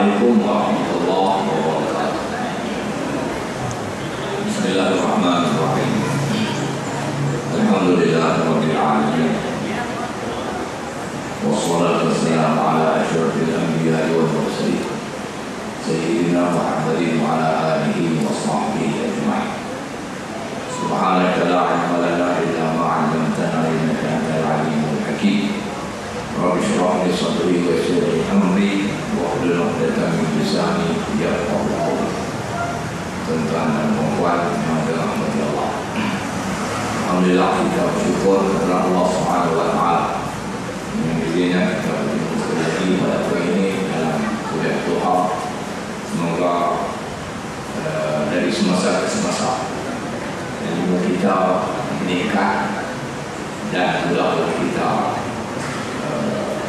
Assalamualaikum warahmatullahi wabarakatuh. Bismillahirrahmanirrahim. Alhamdulillahirabbil alamin. Wassalatu wassalamu ala asyrafil anbiya'i wal mursalin. Sayyidina Muhammadin wa ala alihi wa sahbihi ajma'in. Subhanaka la ilma lana illa ma 'allamtana innaka antal alimul hakim. Rabbi shrah li sadri wa yassir li amri wahlul 'uqdatam min lisani yafqahu qawli. Tuan-tuan dan puan yang dirahmati Allah, alhamdulillah kita bersyukur kepada Allah Subhanahu wa taala yang diberikan kita berjumpa pada hari ini dalam kuliah duha. Semoga dari semasa ke semasa ilmu kita meningkat dan pula kita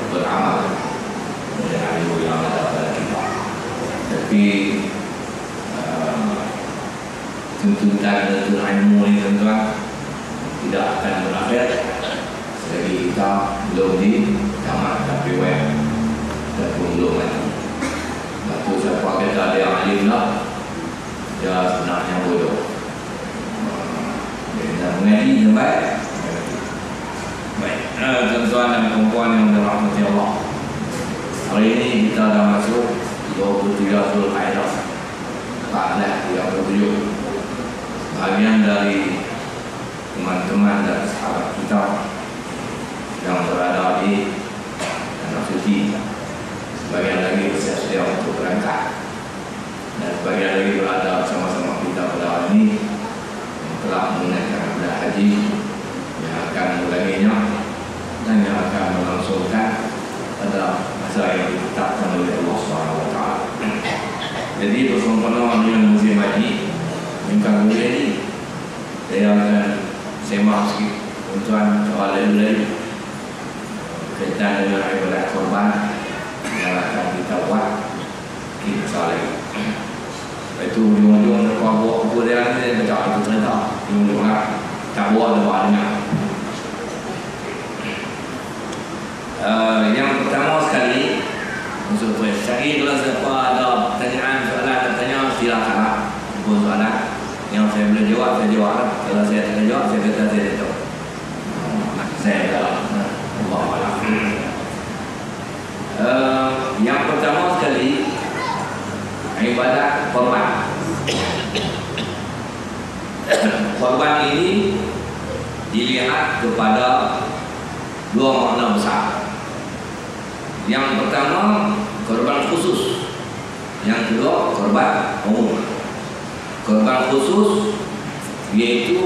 beramal dengan ilmu yang ada pada kita. Tapi tuntutan ilmu ini tuan-tuan tidak akan berakhir selagi kita belum di tamat KPM ataupun belum mati. Waktu siapa kata dia alim lah, dia sebenarnya bodoh. Dia mengaji yang baik. Baik, tuan-tuan dan puan yang dirahmati Allah, hari ini kita dah masuk 23 Zulkaidah, tanggal 37. Bahagian dari teman-teman dan sahabat kita yang berada di tanah suci, sebagian lagi bersedia untuk berangkat, dan sebagian lagi berada bersama-sama kita pada hari ini yang telah menunaikan ibadah haji yang akan mengulanginya dan yang akan melangsungkan pada masa yang ditetapkan oleh Allah SWT. Jadi bersama-sama dengan musim haji minggu ini, saya akan semak sikit tuan soalan lain kaitan dengan ibadah korban yang akan kita buat kita lagi. Itu ujung-ujung kalau buat kemudian saya baca itu cerita ujung-ujung tak buat lepas dengar. Yang pertama sekali, untuk cari kalau siapa ada pertanyaan soalan tanya silakan pun soalan yang saya boleh jawab saya jawab. Kalau saya tak jawab saya kata saya tak tahu. Saya tak. Allah Allah. Yang pertama sekali, ibadah korban. Korban ini dilihat kepada dua makna besar. Yang pertama, korban khusus. Yang kedua, korban umum. Korban khusus yaitu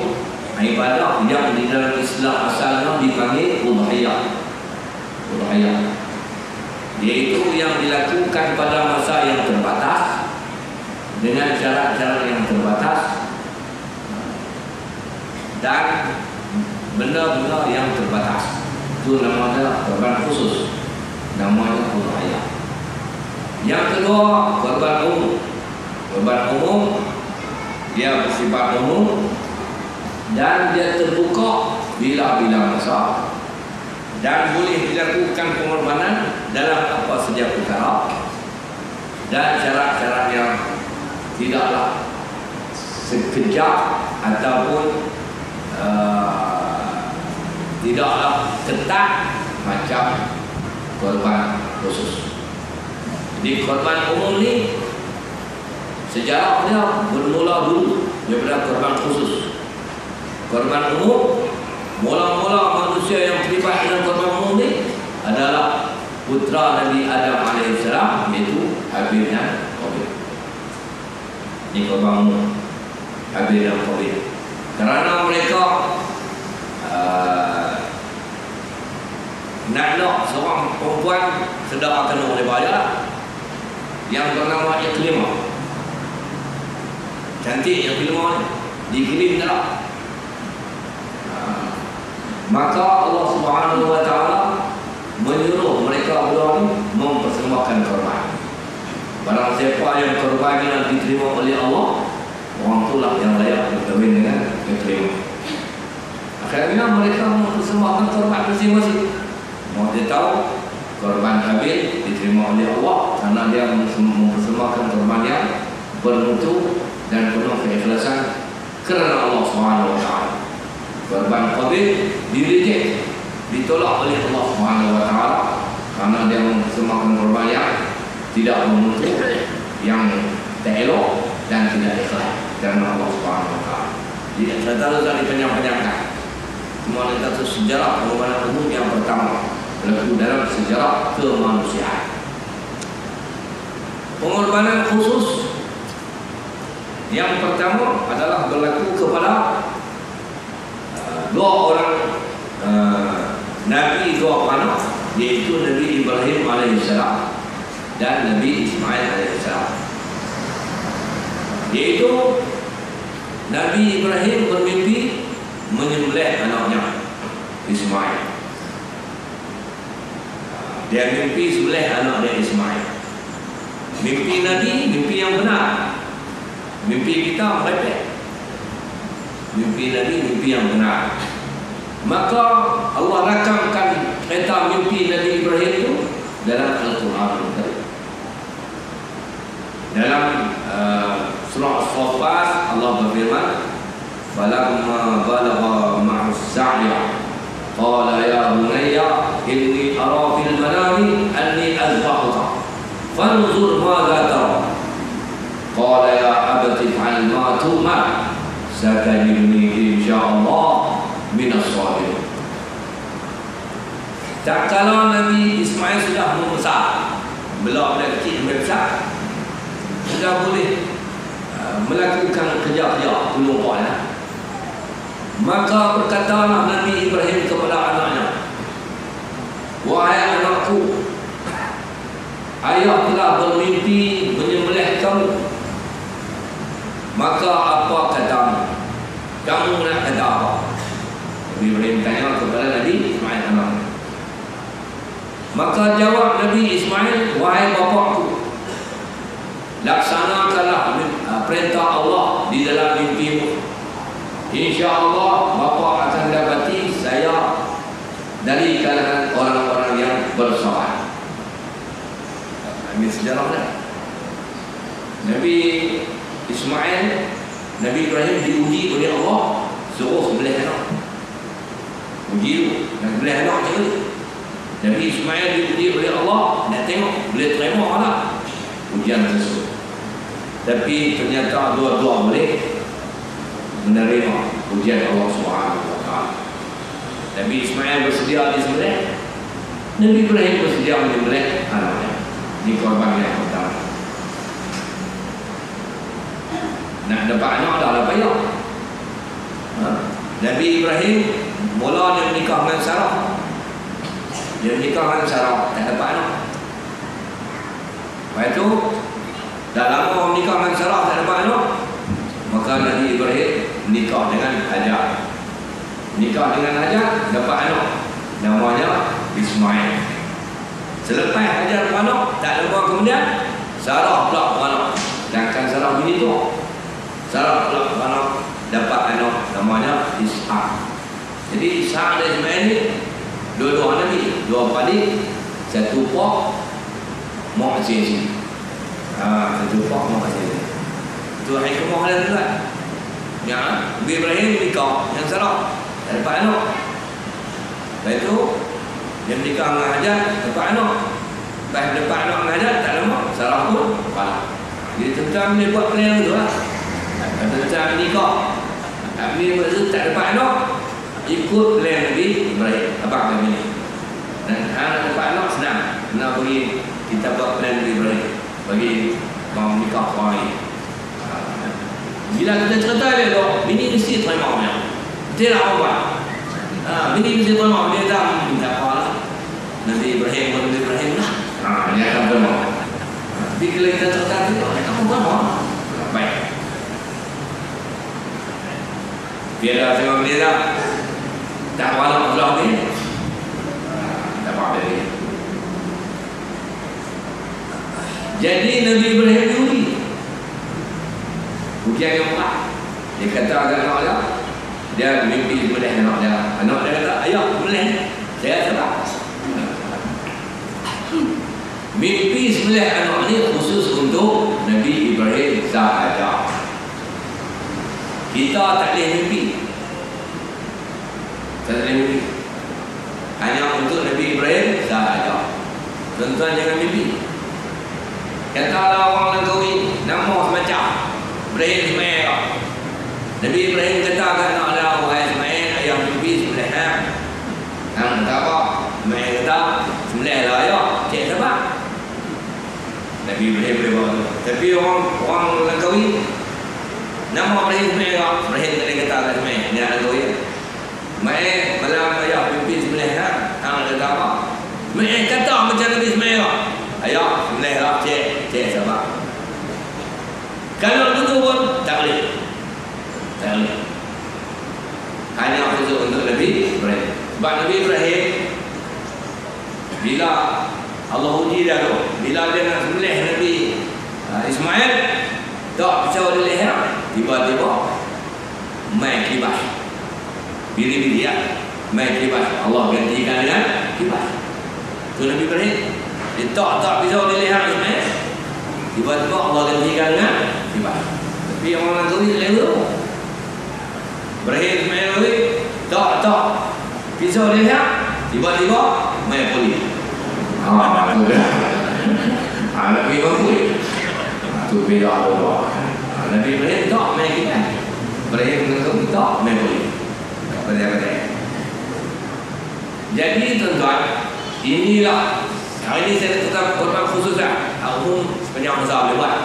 ibadah yang di dalam Islam asalnya dipanggil udhiyah. Udhiyah yaitu yang dilakukan pada masa yang terbatas dengan cara-cara yang terbatas dan benda-benda yang terbatas. Itu namanya korban khusus, namanya udhiyah. Yang kedua, korban umum. Korban umum dia bersifat umum dan dia terbuka bila-bila masa dan boleh dilakukan pengorbanan dalam apa saja perkara dan cara-cara yang tidaklah sekejap ataupun tidaklah ketat macam korban khusus. Di korban umum ni sejarah dia bermula dulu daripada korban khusus. Korban umum, mula-mula manusia yang terlibat dengan korban umum ni adalah putra Nabi Adam AS, iaitu Habil dan Qabil. Ini korban umum, Habil dan Qabil. Kerana mereka nak seorang perempuan sedang akan oleh bayar yang bernama Iklimah. Cantik yang Iklimah ni, dikirim tak? Maka Allah Subhanahu wa taala menyuruh mereka berdua ni mempersembahkan korban. Barang siapa yang korbannya diterima oleh Allah, orang itulah yang layak berkahwin dengan Iklimah. Akhirnya mereka mempersembahkan korban masing-masing. Mau dia tahu Korban Habil diterima oleh Allah karena dia mempersembahkan korban yang bermutu dan penuh keikhlasan kerana Allah SWT. Korban Qabil direject, ditolak oleh Allah SWT karena dia mempersembahkan korban yang tidak bermutu, yang tak elok dan tidak ikhlas kerana Allah SWT. Jadi antara dari penyang-penyangkan cuma ada satu sejarah pengorbanan umum yang pertama berlaku dalam sejarah kemanusiaan. Pengorbanan khusus yang pertama adalah berlaku kepada dua orang Nabi, dua anak, yaitu Nabi Ibrahim AS dan Nabi Ismail AS. Yaitu Nabi Ibrahim bermimpi menyembelih anaknya Ismail. Dia mimpi sembelih anak dia Ismail. Mimpi Nabi, mimpi yang benar. Mimpi kita merepek. Mimpi Nabi, mimpi yang benar. Maka Allah rakamkan cerita mimpi Nabi Ibrahim itu dalam Al-Quran. Dalam surah As-Saffat Allah berfirman, "Falamma balagha ma'as sa'ya qala ya bunayya inni ara fil manami anni azbahuka fanzur madza tara qala ya abati if'al ma tu'mar satajiduni insyaallah minas sabirin." Tak kala Nabi Ismail sudah membesar, belum ada kecil membesar, sudah boleh melakukan kerja-kerja peluang, maka berkatalah Nabi Ibrahim kepada anaknya, "Wahai anakku, ayah telah bermimpi menyembelih kamu. Maka apa katamu? Kamu nak kata apa?" Nabi Ibrahim tanya kepada Nabi Ismail anaknya. Maka jawab Nabi Ismail, "Wahai bapakku, laksanakanlah perintah Allah di dalam mimpimu. InsyaAllah bapa akan dapati saya dari kalangan orang-orang yang bersabar." Ini sejarahnya. Nabi Ismail, Nabi Ibrahim diuji oleh Allah, suruh sembelih anak. Uji tu, nak sembelih anak macam tu. Nabi Ismail diuji oleh Allah, nak tengok boleh terima tak ujian tersebut. Tapi ternyata dua-dua boleh menerima ujian Allah SWT. Nabi Ismail bersedia disembelih, Nabi Ibrahim bersedia menyembelih anaknya. Ini korban yang pertama. Nak dapat anak dah lah payah. Nabi Ibrahim mula dia menikah dengan Sarah. Dia menikah dengan Sarah, tak dapat anak. Lepas itu dah lama menikah dengan Sarah, tak dapat anak. Maka Nabi Ibrahim menikah dengan Hajar. Menikah dengan Hajar, dapat anak, namanya Ismail. Selepas Hajar beranak, tak lama kemudian Sarah pula beranak. Sedangkan Sarah bini tu, Sarah pula beranak, dapat anak, namanya Ishak. Jadi Ishak dan Ismail ni dua-dua Nabi, dua padik, satu pak mu'aziz. Satu pak mu'aziz. Itu hikmah dan tuan. Ya, Nabi Ibrahim menikah dengan Sarah, tak dapat anak. Lepas itu dia menikah dengan Hajar, dapat anak. Lepas dapat anak dengan Hajar, tak lama Sarah pun beranak. Jadi tentang dia buat plan tu lah. Tentang menikah, Nabi Ibrahim tak dapat anak, ikut plan Nabi Ibrahim, abang kami ni. Dan anak dapat anak senang, nak bagi kita buat plan Nabi Ibrahim, bagi mau nikah orang ni. Bila kita cerita dia tu, bini mesti terima punya. Dia nak apa? Bini mesti terima, dia dah minta apa lah. Nabi Ibrahim lah. Dia akan terima. Tapi kalau kita cerita dia, dia akan terima. Baik. Dia dah tengok dia dah. Tak apa lah masalah ni. Tak apa dia. Jadi Nabi Ibrahim diuji. Ujian yang empat. Dia kata anak dia, dia mimpi boleh anak dia. Anak dia kata, ayah boleh. Saya sebab. Kita tak boleh mimpi. Tak boleh mimpi. Hanya untuk Nabi Ibrahim sahaja. Tuan-tuan jangan mimpi. Katalah orang Langkawi nama semacam Ibrahim Ismail. Nabi Ibrahim kata ada orang Ismail ayah mimpi sebelah hang. Hang kata apa? Ismail kata sebelah lah ya. Cik siapa? Nabi Ibrahim boleh bawa tu. Tapi orang Langkawi nama Ibrahim Ismail. Ibrahim tadi kata Ismail. Ni anak Langkawi. Ismail malam ayah mimpi sebelah hang. Hang kata apa? Ismail kata macam Nabi Ismail. Ayah sebelah lah. Cik siapa? Kalau begitu pun tak boleh. Tak boleh. Hanya khusus untuk Nabi Ibrahim. Sebab Nabi Ibrahim bila Allah uji dia tu, bila dia nak sembelih Nabi Ismail, tak pisau di leher, tiba-tiba main kibas. Biri-biri ya, main kibas. Allah gantikan dengan kibas. Tu Nabi Ibrahim. Dia tak pisau di leher Ismail, tiba-tiba Allah gantikan dengan kibas. Tapi orang tu ni leher. Ibrahim Ismail ni tak pisau di leher, tiba-tiba main poli. Nak pergi mampu. Tu beda tu. Nabi Ibrahim tak main kita. Ibrahim mengaku tak main boleh. Pada-pada. Jadi tuan-tuan, inilah hari ini saya tetap korban khusus lah. Umum sepanjang masa boleh buat.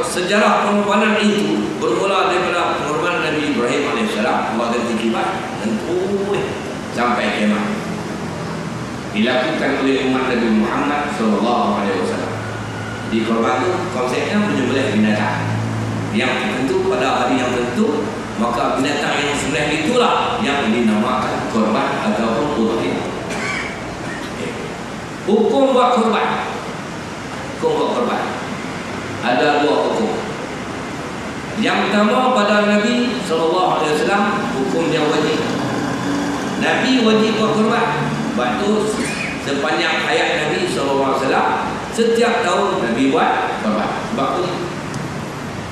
Sejarah pengorbanan itu bermula daripada pengorbanan Nabi Ibrahim AS. Allah ganti kibat tentu sampai kiamat. Dilakukan oleh umat Nabi Muhammad SAW. Di korban itu konsepnya menyembelih binatang yang tertentu pada hari yang tertentu, maka binatang yang disembelih itulah yang dinamakan korban ataupun udhiyah. Hukum buat korban. Ada dua hukum. Yang pertama pada Nabi SAW hukumnya wajib. Nabi wajib buat korban. Sebab itu sepanjang hayat Nabi SAW setiap tahun Nabi buat korban. Sebab itu.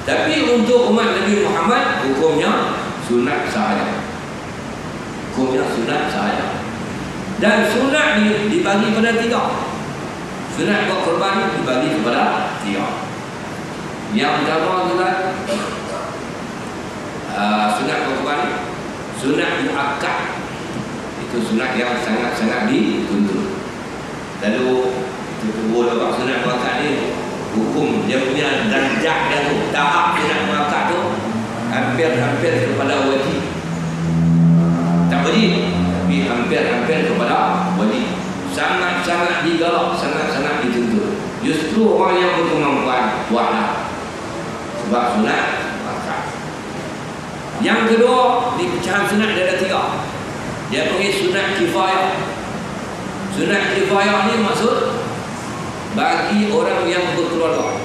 Tapi untuk umat Nabi Muhammad hukumnya sunat sahaja. Dan sunat ni dibagi pada tiga. Sunat buat korban dibagi kepada tiga. Yang pertama adalah sunat buat korban, sunat muakkad. Itu sunat yang sangat-sangat dituntut. Lalu tubuh dapat sunat muakkad ni, hukum dia punya darjah dia tu, tahap sunat muakkad tu hampir kepada wajib. Tak wajib, tapi hampir kepada wajib. Sangat-sangat digalak, sangat-sangat dituntut. Justru orang yang berkemampuan buatlah. Sebab sunat muakkad. Yang kedua, di pecahan sunat dia ada tiga. Dia panggil sunat kifayah. Sunat kifayah ni maksud bagi orang yang berkeluarga.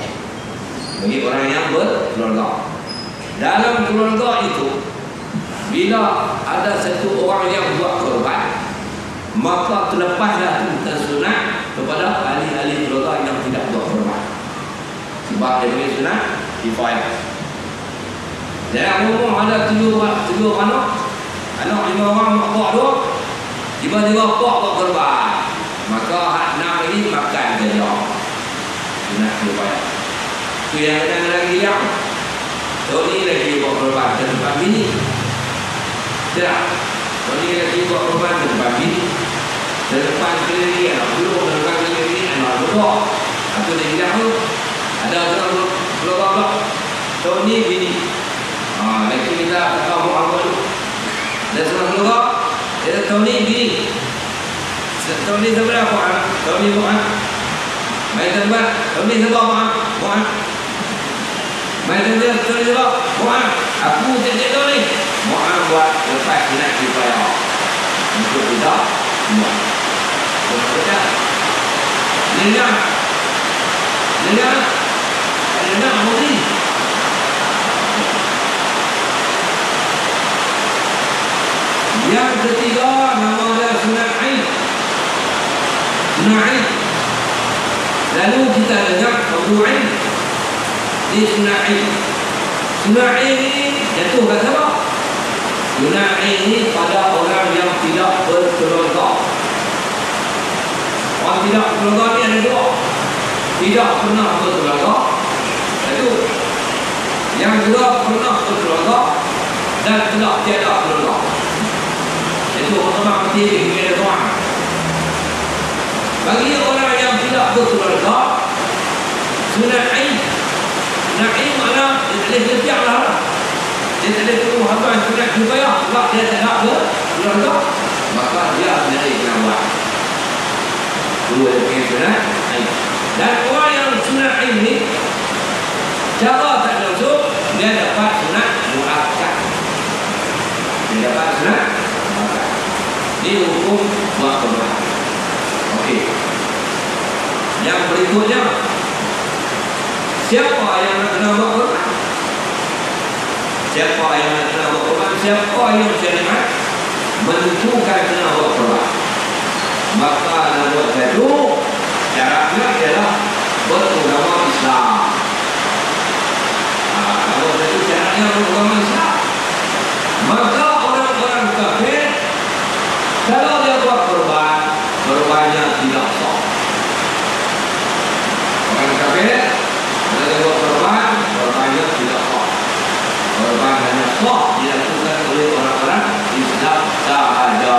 Dalam keluarga itu, bila ada satu orang yang buat korban, maka terlepaslah tuntutan sunat kepada ahli-ahli keluarga yang tidak buat korban. Sebab dia panggil sunat kifayah. Dalam umum ada tujuh anak 5 orang mak buat tu, tiba-tiba buat korban, maka hak 6 lagi makan saja. Sunat kifayah. Itu yang kadang-kadang hilang. Tony lagi buat korban tempat bini. Tak. Tony lagi buat korban tempat bini. Depan kiri anak belum, depan kiri anak berdua. Itu dia hilang tu. Ada orang keluar. Tony bini. Lagi kita tahu apa tu. Dan seorang keluar, dia Tony bini. Tony sebelah buat anak. Tony buat anak. Main tempat. Tony sebelah buat anak. Main tempat. Tony sebelah buat anak. Aku cek Tony. Buat lepas sunat kifayah. Untuk kita buat. Betul. Dengar. Mesti. Yang ketiga nama dia sunat Aid. Sunat Aid. Lalu kita dengar fardu Aid. Ini sunat ain. Sunat ain ni jatuh kat siapa? Sunat ain ni pada orang yang tidak berkeluarga. Orang tidak berkeluarga ni ada dua. Tidak pernah berkeluarga. Itu. Yang kedua pernah berkeluarga dan tidak tiada keluarga. Itu pertama penting kita tuan. Bagi orang yang tidak berkeluarga, sunat ain. Sunat ain mana dia tak boleh kerja lah. Dia tak boleh tunggu habis sunat juga ya. Sebab dia tak nak berkeluarga, maka dia sendiri kena buat. Dua dia punya sunat ain. Dan orang yang sunat ain ni, cara tak langsung dia dapat sunat muakkad. Dia dapat sunat muakkad. Ini hukum buat korban. Okey. Yang berikutnya, siapa yang nak kena buat korban? Siapa yang nak kena buat korban? Siapa yang syariat menentukan kena buat korban? Maka nak buat itu, syaratnya adalah beragama Islam. Kalau itu syaratnya beragama Islam, maka orang-orang kafir kalau dia buat korban, korbannya tidak sah. Orang kafir kalau dia buat korban, korbannya tidak sah. Korban hanya sah dilakukan oleh orang-orang Islam sahaja.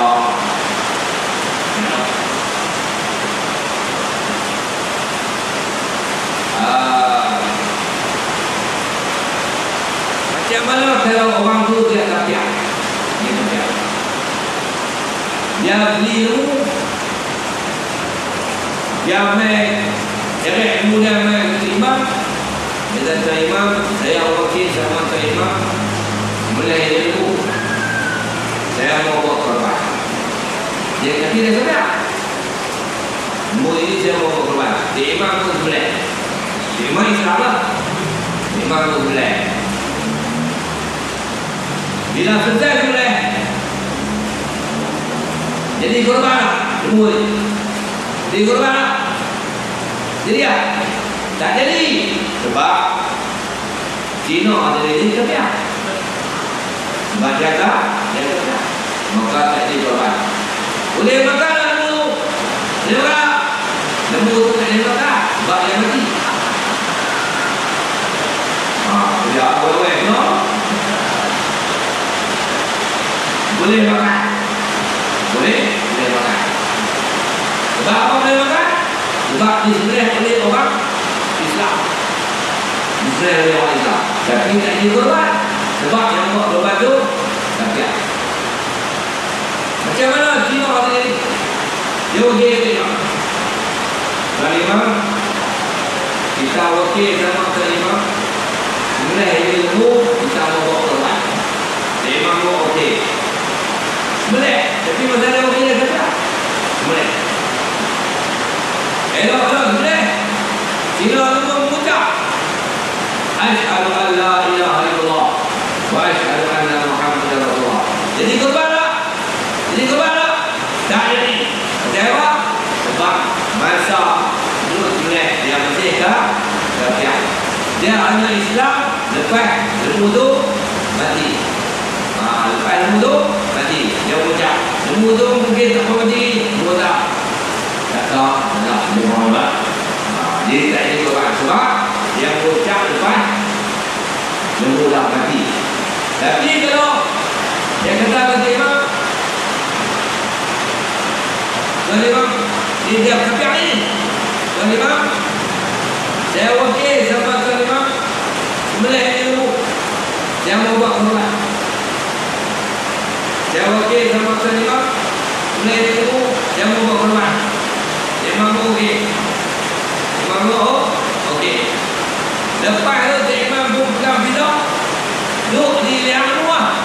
Macam mana kalau orang tu dia kafir? Dia kafir. Dia beli ilmu, dia main ilmu, dia main imam. Dia kata imam, saya wakil sama tuan imam mulai ilmu, saya mau buat korban. Dia kata dia kata ilmu ini saya mau buat korban. Dia imam pun boleh. Dia imam Islam lah. Imam pun boleh. Bila selesai boleh jadi korban lah. Ilmu ni jadi korban lah. Jadi ya tak jadi sebab Cina ada jadi kafir. Sebab dia tak maka tak jadi korban. Boleh makan lah lembu tu. Boleh makan. Lembu tu tak boleh makan sebab dia mati. Dia boleh no? Boleh makan. Boleh makan. Sebab apa boleh makan? Sebab disembelih oleh orang Islam. Disembelih oleh orang Islam. Tapi tak jadi korban. Sebab yang buat korban tu kafir. Macam mana Cina hari ini? Dia wakil Cina. Tuan imam, kita wakil sama tuan imam. Sembelih ilmu, kita mau buat korban. Tuan imam mau wakil. Sembelih. Tapi masalah wakil dia kata sembelih. Elok sembelih. Cina tu mengucap Asyhadu an la ilaha illallah wa asyhadu anna Muhammadar Rasulullah. Jadi korban tak? Jadi korban tak? Tak jadi. Kenapa? Sebab masa dulu sembelih dia masih kafir. Dia hanya Islam lepas ilmu tu mati. Lepas ilmu tu mati. Dia ucap ilmu tu mungkin tak mati. Ilmu tak tahu. Dia Muhammad. Jadi tak jadi korban. Sebab dia ucap lepas ilmu dah mati. Tapi kalau dia kata kata imam, tuan imam, dia kafir ni. Tuan imam, saya wakil sama tuan imam sembelih ilmu, saya mau buat korban. Saya wakil sama tuan imam sembelih ilmu, saya mau buat korban. Imam okey. Imam okey. Lepas tu si imam pun pegang pisau, duduk di liang rumah.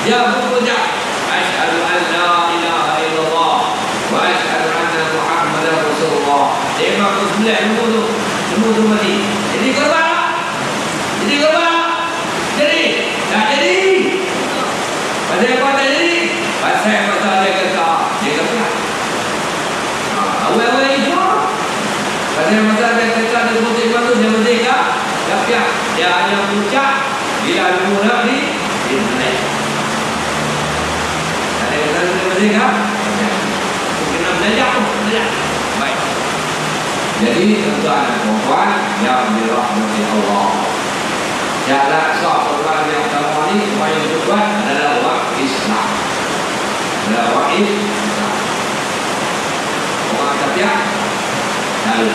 Dia pun ucap Asyhadu an la ilaha illallah wa asyhadu anna Muhammadar Rasulullah. Si imam pun sembelih ilmu tu mati. Jadi korban tak? Jadi korban tak? Jadi? Tak jadi. Pasal apa tak jadi? Pasal masa dia kata dia kata awal-awal itu pasal masa dia kata dia putih tu dia merdeka. Tapi nak di naik. Ada yang kata merdeka? Kena belajar. Baik. Jadi tuan-tuan dan puan yang dirahmati Allah, cara sah korban yang pertama ni supaya berbuat adalah orang Islam. Adalah orang Islam. Orang kafir lalu.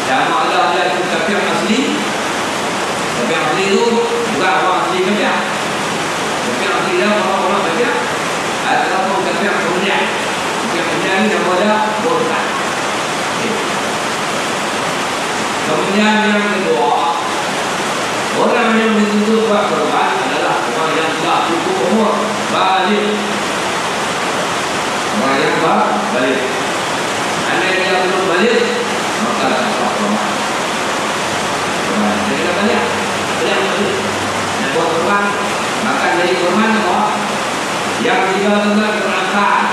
Sama ada itu kafir asli. Kafir asli itu bukan orang asli kafir. Kafir asli dia orang kafir. Ataupun kafir kemudian. Kafir kemudian ni nama dia murtad. Kemudian yang kedua, orang yang dituntut buat korban adalah orang yang telah cukup umur balik. Orang yang balik. Anda yang belum balik, maka tak sah korban. Jadi kita balik. Yang buat korban, maka jadi korban apa? Yang tiga tentang kerangkaan.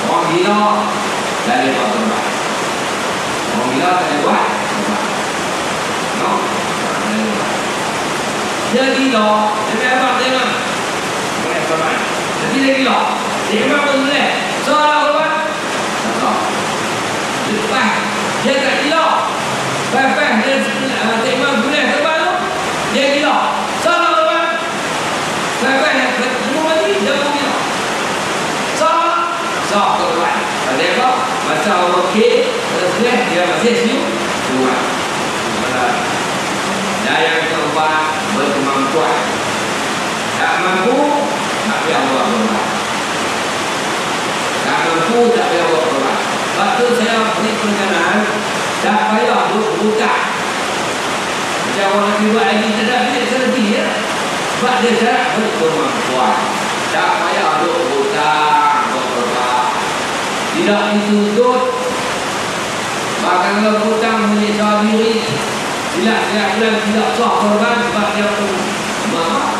Orang gila dari buat korban. Orang gila tak boleh buat. No. Dia gila, dia abang tengok. Boleh korban. Jadi dia gila. Dia abang pun boleh. Salah korban. Tak. Lepas dia tak gila. Lepas dia tengok boleh korban tu. Dia gila. Salah korban. Lepas semua mati dia pun gila. Salah korban. Ada apa? Masa orang okey, dia masih senyum. Tuhan. Dan yang keempat, berkemampuan. Tak mampu, tak payah buat korban. Tak mampu, tak payah buat korban. Sebab tu saya beri perencanaan, tak payah duduk hutang. Macam orang nak buat lagi, tak ada duit selebih ya. Sebab dia syarat berkemampuan. Tak payah duduk hutang buat korban. Tidak dituntut. Bahkan kalau hutang menyiksa diri, silap-silap bulan tidak sah korban sebab dia pun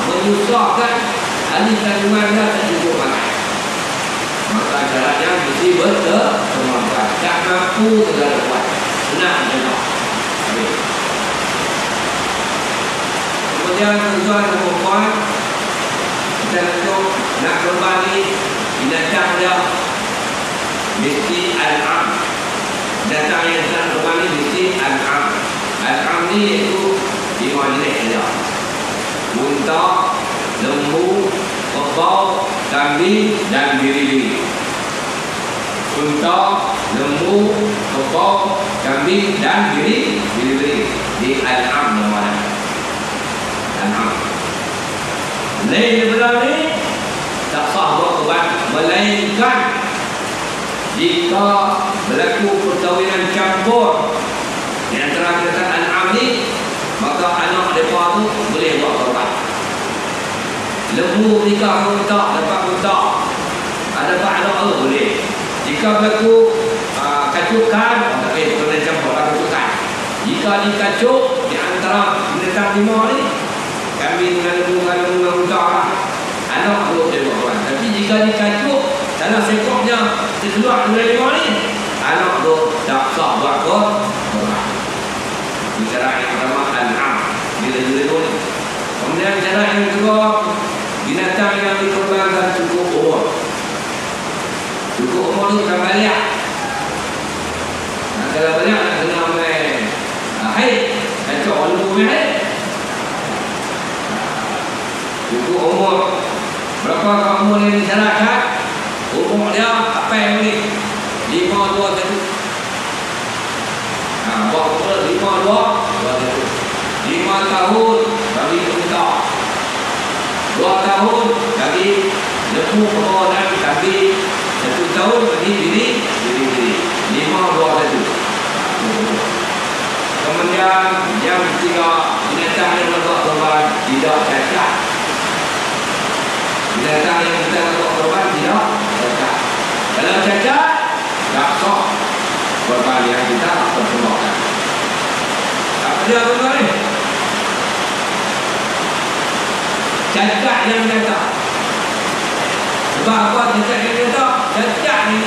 menyusahkan ahli kandungan dia tak cukup makan. Maka syaratnya mesti berkemampuan. Tak mampu segala buat. Senang jenak. Kemudian tuan-tuan dan puan, kita nak korban ni binatang dia mesti al-am. Binatang yang nak korban ni mesti al-am. Al-am ni iaitu 5 jenis saja. Unta, lembu, kerbau, kambing dan biri-biri. Unta, lembu, kerbau, kambing dan biri-biri. Di al-am namanya. Al-am. Lain daripada ni tak sah buat korban, melainkan jika berlaku perkahwinan campur di antara binatang al-am ni, maka anak mereka tu boleh buat korban. Lembu nikah unta, dapat unta, ada dapat anak tu boleh. Jika berlaku kacukan, tak boleh perkahwinan campur, kacukan. Jika dikacuk di antara binatang 5 ni, kambing dengan lembu dengan unta, anak tu boleh buat korban. Tapi jika dikacuk dalam sekornya keluar dari 5 ni, anak tu tak sah buat korban. Cara yang pertama al-am, bila-bila ni. Kemudian cara yang kedua, binatang yang dikorbankan cukup umur. Cukup umur tu bukan balik. Kalau balik nak kena main haid, kacau orang tu main haid. Cukup umur. Berapa umur yang disyaratkan? Umur dia apa yang boleh? 5, 2, 1. Buat umur 5, 2, 5 tahun bagi unta, 2 tahun bagi lembu, kerbau dan kambing, 1 tahun bagi biri-biri. 5, 2, 1. Kemudian yang ketiga, binatang yang membuat korban tidak cacat. Binatang yang kita membuat korban tidak cacat. Kalau cacat, tak sah korban yang kita persembahkan. Apa dia korban ni? Cacat yang nyata. Sebab apa cacat yang nyata? Cacat ni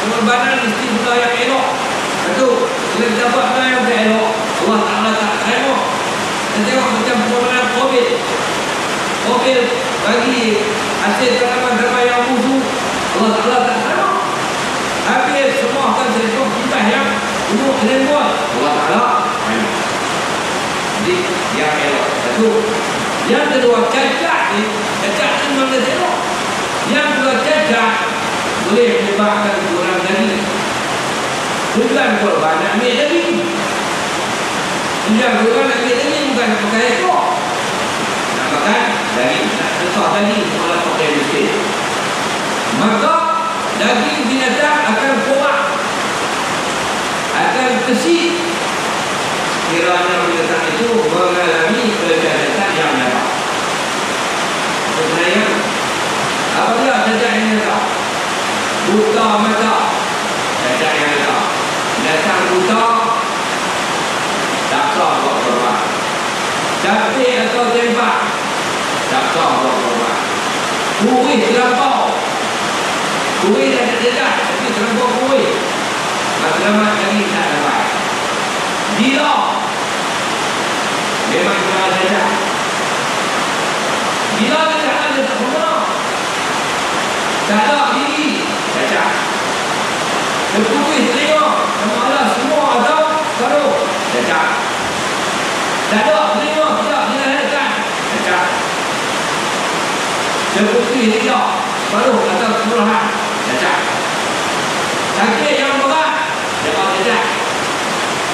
pengorbanan mesti benda yang elok. Betul. Bila kita buat benda yang tak elok, Allah Ta'ala tak terima. Kita tengok macam pengorbanan COVID. bagi hasil tanaman-tanaman yang busuk, Allah Ta'ala tak terima. Habis semua akan terima kipas yang buruk dengan buat, Allah Ta'ala terima. Jadi yang elok satu. Yang kedua, cacat ni, cacat ni mana tengok. Yang kedua, cacat boleh menyebabkan kurang daging. Bukan korban nak ambil daging. Yang korban nak ambil daging bukan nak pakai ekor, nak makan daging, nak letak daging malah pakai mesin. Maka daging binatang akan korak, akan kesik kiranya binatang itu mengalami kecacatan yang nyata. Sebenarnya apa dia cacat yang nyata? Buta mata, cacat yang nyata. Binatang buta tak sah buat korban. Capit atau tembak tak sah buat korban. Kuih terlampau, kuih dah tak dekat tapi terlampau kuih, matlamat lagi tak dapat. Gila memang kena cacat. Gila cacat ada tak sempurna, tak ada diri cacat. Terkuih telinga sama ada semua ada taruh cacat. Tak ada telinga tidak dilahirkan cacat. Terkuih tidak paruh atau kelurahan cacat. Sakit yang berat dapat cacat.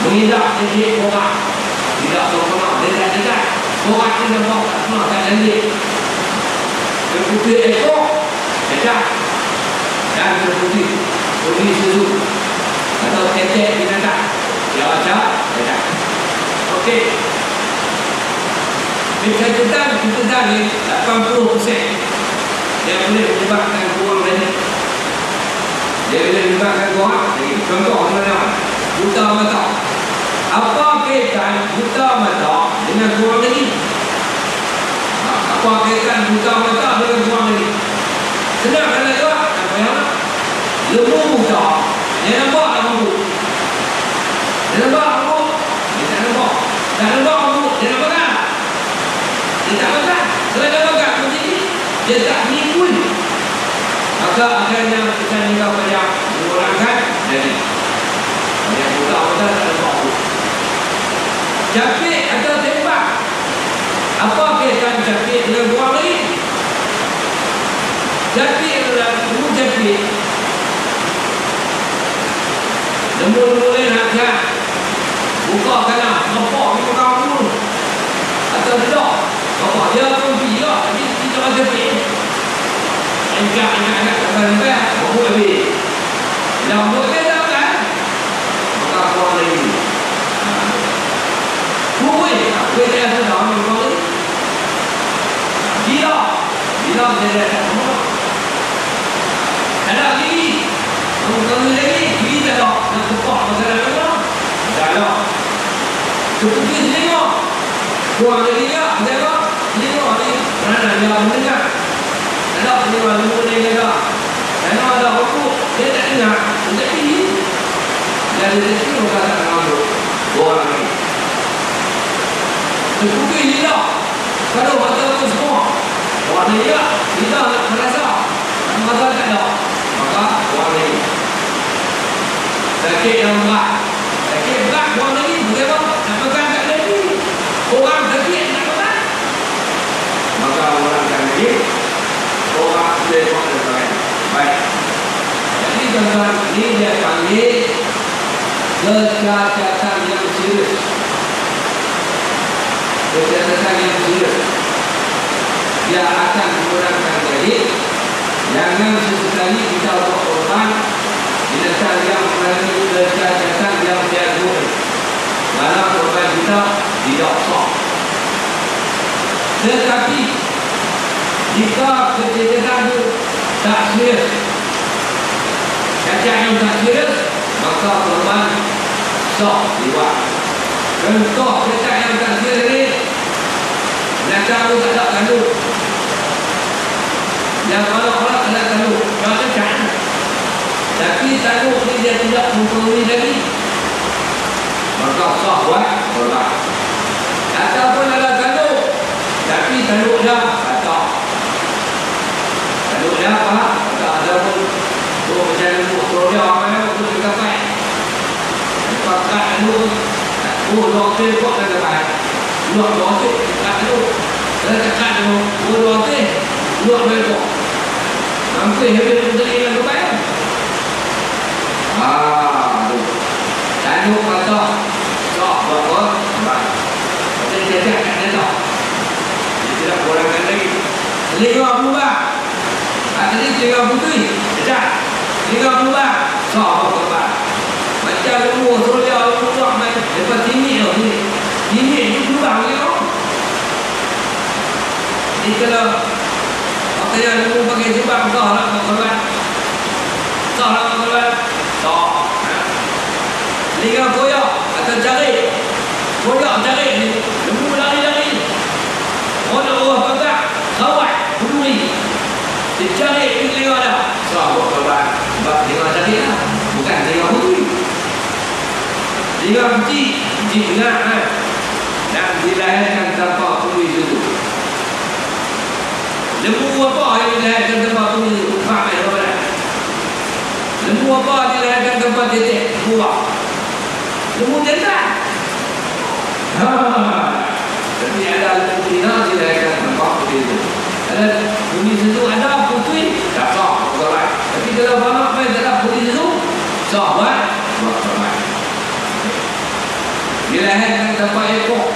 Mengidap sedikit korak tidak sempurna, dekat-dekat korak ni nampak tak sempurna, tak lanjut. Terkuih ekor cacat. Dan terkuih uji susu atau tetek binatang yang cacat. Okey, kecacatan kita tadi 80% yang boleh menyebabkan kurang daging. Dia boleh menyebabkan kurang daging. Contoh mana? Buta mata. Apa kaitan buta mata dengan kurang daging? Apa kaitan buta mata dengan kurang daging? Senang nak jawab. Apa yang lembu buta, dia nampak lembu. Dia nampak lembu, dia tak nampak. Tak nampak lembu, dia nak makan. Dia tak makan. Selain dia makan macam ni, dia tak mengikut. Maka akhirnya kita tinggal pada mengurangkan daging. Yang buta mata tak nampak lembu. Capit atau tembak. Apa kaitan capit dengan kurang daging? Capit adalah lembu capit. Lembu-lembu lain nak buka kanan, nampak di muka lembu atau tidak, nampak dia pun pergi lah, tapi kita rasa pergi ingat-ingat sampai mampu habis. Lembu dia tak kan, maka kurang lagi. Kuih dia rasa dah kurang lagi. Gila dia tak semua. Tak ada gigi, kalau lagi gigi tak ada. Nak tepak masalah apa? Tak ada. Seperti telinga, kurang telinga, apa? Telinga ni kerana dia mendengar. Tak ada telinga lembu ni jaga. Kerana ada hukum, dia tak dengar. Dia tak pergi. Dia ada rezeki, maka tak mengambil. Orang ni. Seperti lidah, kalau mata pun semua. Orang ni lidah nak merasa. Mata tak ada. Maka orang ni. Sakit yang berat. Sakit berat kurang lagi. Bagaimana? Nak makan tak lagi. Orang sakit nak makan. Maka orang akan lagi. Orang boleh buat dan sebagainya. Baik. Jadi tuan-tuan, ini dia panggil kecacatan yang serius. Kecacatan yang serius. Dia akan mengurangkan daging. Jangan sesekali kita buat korban binatang yang mengalami kecacatan yang tiada. Mana korban kita tidak sah. Tetapi jika kecacatan itu tak serius, cacat yang tak serius, maka korban sah dibuat. Contoh cacat yang tak serius ini, binatang itu tak ada kandung. Yang orang ada kandung, kalau cacat. Tapi tanduk ni dia tidak mempengaruhi lagi, maka sah buat korban. Ataupun ada tanduk, tapi tanduk dah patah, jauh mana pun kita pakai. Kalau kat dulu, luar tu kok nak pakai. Luar tu kat dulu. Kalau kat dulu, luar tu luar kok. Sampai habis tu dia nak pakai. Tanduk kata, sok bawa, macam jajak kat dia tak. Dia tidak kurangkan lagi. 50 bang. Tadi 30 tu, jajak. 30 bang, sok bawa bang. Macam lembu, suruh dia lembu buat main. Lepas timik tau, timik tu berubah lagi tau. Jadi kalau makanya lembu pakai sebab kau lah kau korban. Kau lah kau korban. Sok. Liga koyak atau cari. Koyak cari ni. Lembu lari-lari. Orang orang pegang. Kawat. Peduli. Dia cari ni liga dah. Sok buat korban. Sebab liga cari lah. Bukan liga peduli. Liga kecil. Kecil dengar kan. Dan dilahirkan tanpa peduli itu. Lembu apa yang dilahirkan tanpa peduli itu? Faham tak apa? Lembu apa dilahirkan tanpa titik? Buah. Lembu jantan. Tapi ada lembu betina dilahirkan tanpa peduli itu. Ada bunyi sesu ada putih. Tak sah. Tapi kalau anak main tak ada putih sesu. Sah buat. Buat korban. Dilahirkan tanpa ekor.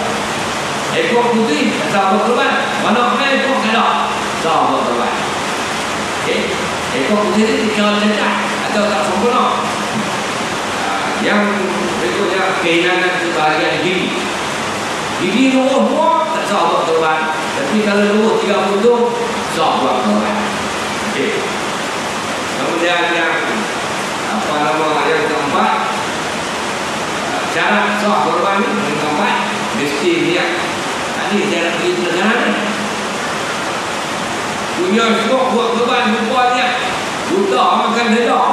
Ekor putih tak buat korban. Anak main ekor tak ada. Sah buat korban. Okay. Ekor putih ini dikira cacat atau tak sempurna. Yang berikutnya kehilangan sebahagian gigi. Gigi luruh semua tak sah buat korban. Tapi kalau luruh 30 tu sah buat korban. Okey. Kemudian yang apa nama yang keempat, cara sah korban ni yang keempat mesti niat. Tadi saya nak pergi negara ni. Punya syok buat korban lupa niat. Buta makan dedak.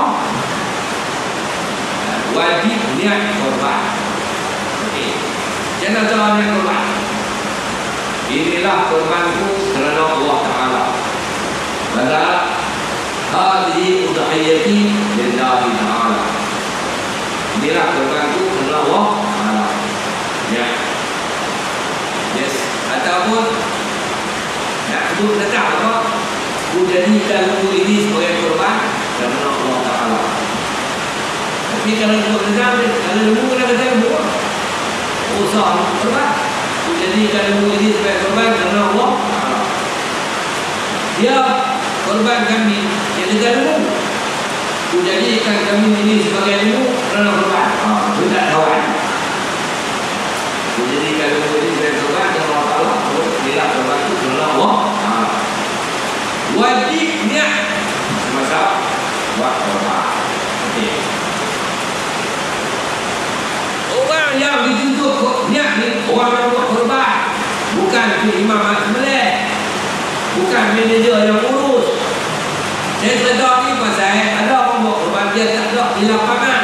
Wajib niat korban. Okey. Jangan cara niat korban. Inilah korbanku kerana Allah Ta'ala. Maka hadhihi udhiyati lillahi ta'ala. Inilah korbanku kerana Allah Ta'ala. Ya. Yes. Ataupun nak sebut tetap apa? Ku jadikan lembu ini sebagai korban kerana Allah Ta'ala. Tapi kalau lembu tetap, kalau lembu kena kata lembu, usah korban. Ku jadikan lembu ini sebagai korban kerana Allah Ta'ala. Dia korban kami yang dekat lembu. Ku jadikan kami ini sebagai lembu kerana korban. Itu tak kawan. Ku jadikan lembu ini sebagai korban kerana Allah Ta'ala. Bila korban itu kerana Allah Ta'ala. Wajib niat semasa buat korban. Okey. Orang yang dituntut niat ni, orang yang buat korban, bukan imam sembelih, bukan manager yang urus. Saya sedar ni pasal ada orang buat korban, dia tak ada di lapangan,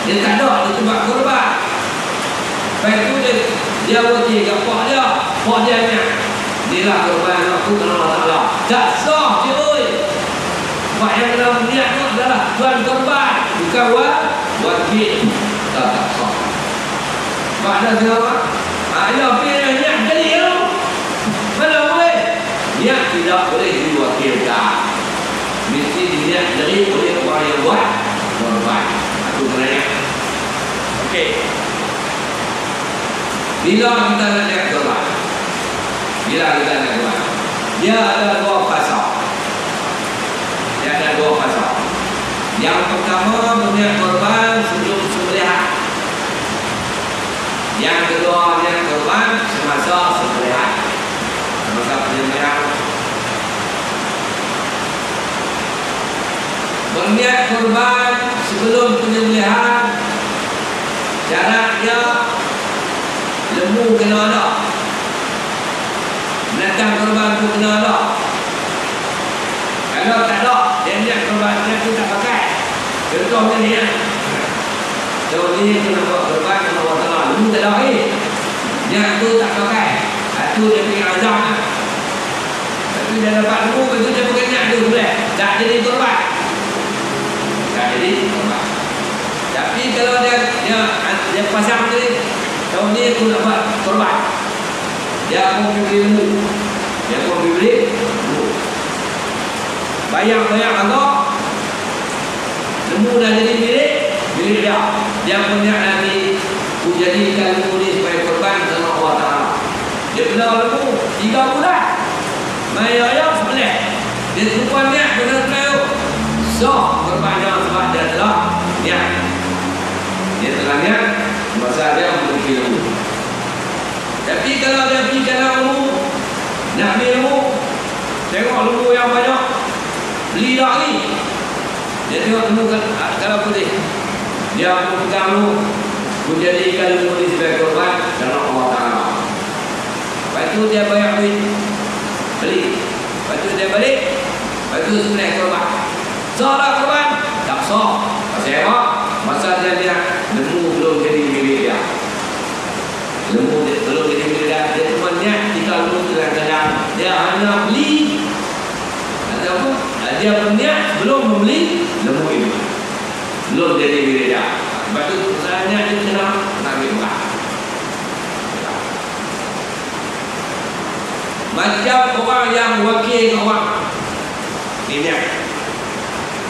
dia tak ada di tempat korban. Lepas tu dia berhenti kat pak dia niat, inilah korban aku kerana Allah Ta'ala. Tak sah je oi. Pak yang kena niat tu adalah tuan korban, bukan wajib. Tak sah. Pak dah siapa? Ada pilih niat jadi tu. Mana boleh? Niat tidak boleh diwakilkan. Mesti diniat dari oleh orang yang buat korban. Aku menanya. Okey. Bila kita nak niat korban? Bila kita nak korban? Dia ada dua fasa. Yang pertama berniat korban sebelum sembelihan. Yang kedua niat korban semasa sembelihan. Semasa penyembelihan. Berniat korban sebelum penyembelihan, syaratnya lembu kena ada. Binatang korban tu kena ada. Kalau tak ada, dia niat korban dia tu tak pakai. Contohnya ni ya. Contoh ni kena buat korban kena buat tanah. Lembu tak ada lagi. Niat tu tak pakai. Itu dia punya azam lah. Tapi dia dapat lembu, lepas tu dia pakai niat tu boleh. Tak jadi korban. Tak jadi korban. Tapi kalau dia pasang ni, tahun ni aku nak buat korban, dia pun beli lembu, bayang agak lembu dah jadi milik dia punya nanti aku jadikan lembu ni sebagai korban sama Allah Ta'ala. Dia bela lembu 3 bulan, mai ayam sebelah dia tuan niat kena tahu sah korban dia sebab dia telah niat masa dia memiliki lembu. Tapi kalau dia pergi kena lembu, nak beli lembu, tengok lembu yang banyak, beli dah ni, dia tengok lembu kalau putih, dia pun pegang lembu, menjadikan lembu ni sebagai korban kerana Allah Ta'ala. Lepas tu dia bayar duit beli, lepas tu dia balik, lepas tu sembelih korban. Sah tak korban? Tak sah. Pasal apa? Masa dia lembu belum jadi milik dia. Lembu dia belum jadi milik dia. Dia cuma niat jika lembu tu kadang-kadang dia hanya beli ataupun dia berniat belum membeli lembu itu, belum jadi milik dia. Sebab tu misalnya dia kena ambil bukan. Macam orang yang wakil orang ini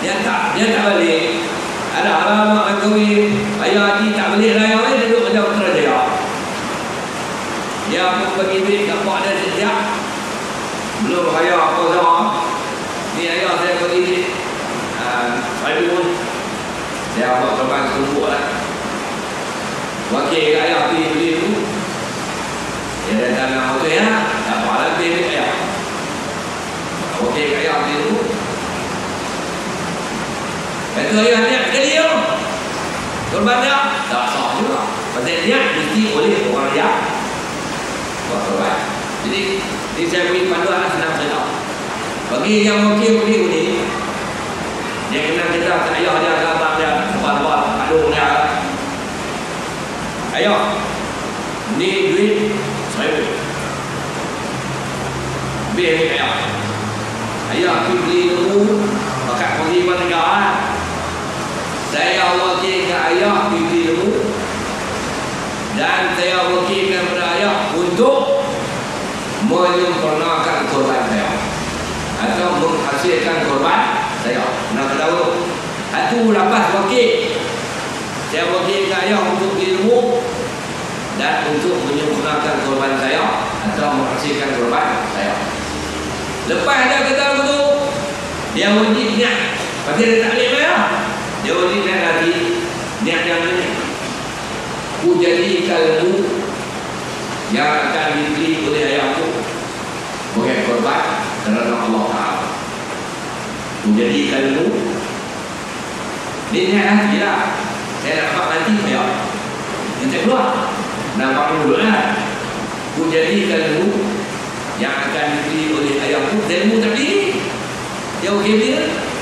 dia tak balik. Ada alamak nak kahwin, ayah haji tak balik lah yang lain, dia duduk macam Putrajaya. Dia pun bagi duit kat mak dia sejak belum ayah apa sama. Ni ayah saya bagi duit saya pun saya buat korban setumpuk lah. Wakil kat ayah pergi beli tu, dia datang dengan hotel lah, tak apa lah pergi duit ayah. Wakil kat ayah beli tu, itu ayah niat jadi korban dia tak sah juga. Pasal niat mesti oleh orang yang buat korban. Jadi ini saya beri panduan senang saja. Bagi yang wakil pergi ni, dia kena kita ke ayah dia, ke abang dia, tempat-tempat adung dia. Ayah, ni duit saya biar ni ayah. Ayah pergi beli lembu, pakat pergi ke negara. Saya wakilkan ayah pergi beli lembu, dan saya wakilkan kepada ayah untuk menyempurnakan korban saya atau menghasilkan korban saya. Nak tahu? Itu lepas wakil, saya wakilkan ayah untuk beli lembu dan untuk menyempurnakan korban saya atau menghasilkan korban saya. Lepas dia kata begitu, dia wajib niat. Pasal dia tak boleh bayar, dia wajib niat lagi. Niat yang ini, ku jadikan lembu yang akan dibeli oleh ayahku sebagai korban kerana Allah Ta'ala. Ku jadikan lembu, dia niat lagi lah. Saya nak nampak nanti bayar, nanti keluar nampak dulu lah. Ku jadikan lembu yang akan dibeli oleh ayahku, dan lembu tak beli, dia okey beli.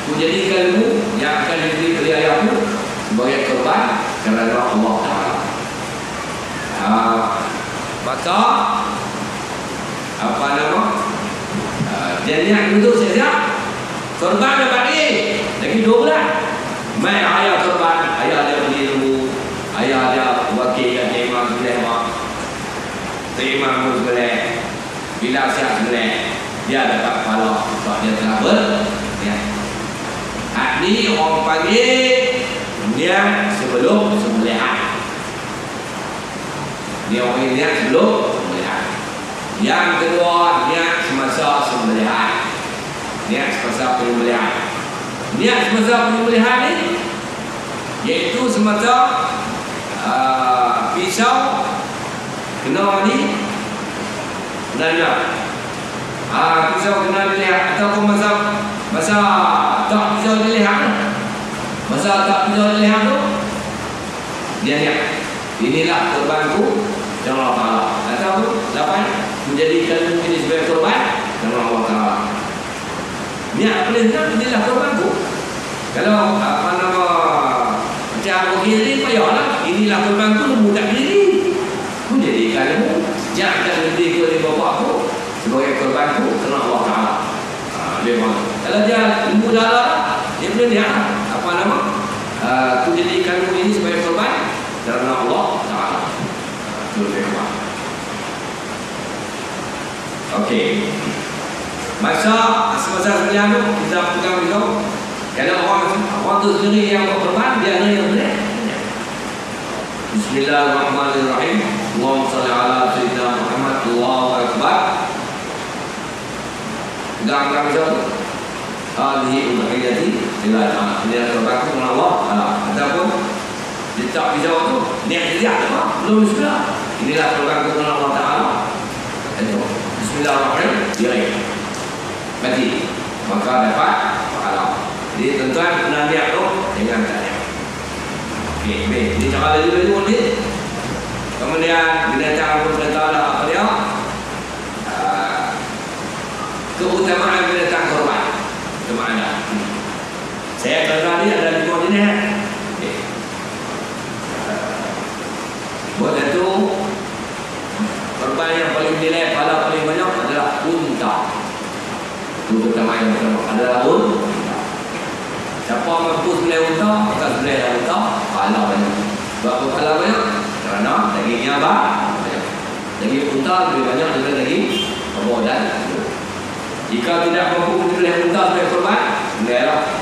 Ku jadikan lembu yang akan dibeli oleh ayahku sebagai korban kerana Allah Ta'ala. Maka apa nama, dia niat duduk siap-siap korban dah bagi lagi 2 bulan. Mai ayah korban, ayah dia beli lembu, ayah dia wakil kat imam sebelah mak, imam sebelah. Bila siap sebelah, dia dapat pahala sebab dia telah berniat. Ni orang panggil niat sebelum sembelihan. Ni orang niat sebelum sembelihan. Yang kedua, niat semasa sembelihan. Niat semasa penyembelihan. Niat semasa penyembelihan ni, iaitu semasa pisau kena ni, kena pisau kena dilihat, ataupun masa tak pisau dilihat, masa tak pisau dilihat tu, dia niat, inilah korbanku kerana Allah Ta'ala. Atau dapat menjadikan ini sebagai korban kerana Allah Ta'ala. Niat boleh niat, inilah korbanku. Kalau apa nama macam aku kiri payahlah, inilah korbanku, lembu tak berdiri, aku jadikan lembu sejak tak berdiri oleh bapa aku sebagai korbanku kerana Allah Ta'ala. Dia kalau dia lembu darah, dia boleh niat apa nama Aku jadikan ini sebagai korban kerana Allah Ta'ala. Itu lebih kuat. Okey. Semasa sebenarnya tu kita pegang begitu. Kalau orang tu sendiri yang buat korban, dia ada yang boleh. Bismillahirrahmanirrahim. Allahumma salli ala sayyidina Muhammad. Allahu akbar. Pegang begitu. Hadhihi udhiyati lillahi ta'ala. Ini adalah korbanku kepada Allah Ta'ala. Ataupun letak pisau tu niat dia apa? Belum sudah. Inilah korbanku kepada Allah Ta'ala. Itu. Bismillahirrahmanirrahim. Dia mati. Maka dapat pahala. Jadi tuan-tuan kena lihat tu dengan tanya. Okey, baik. Ini cara dulu ni. Kemudian binatang pun kata ada apa dia? Keutamaan binatang korban. Kemana? Saya kata ni ada 5 jenis. Okay. Buat itu korban yang paling nilai pahala paling banyak adalah unta. Itu keutamaan yang pertama adalah unta. Siapa mampu sembelih unta, maka sembelih unta pahala banyak. Sebab apa pahala banyak? Kerana dagingnya banyak. Daging unta lebih banyak daripada daging kerbau dan jika tidak mampu menyembelih unta sebagai korban, sembelihlah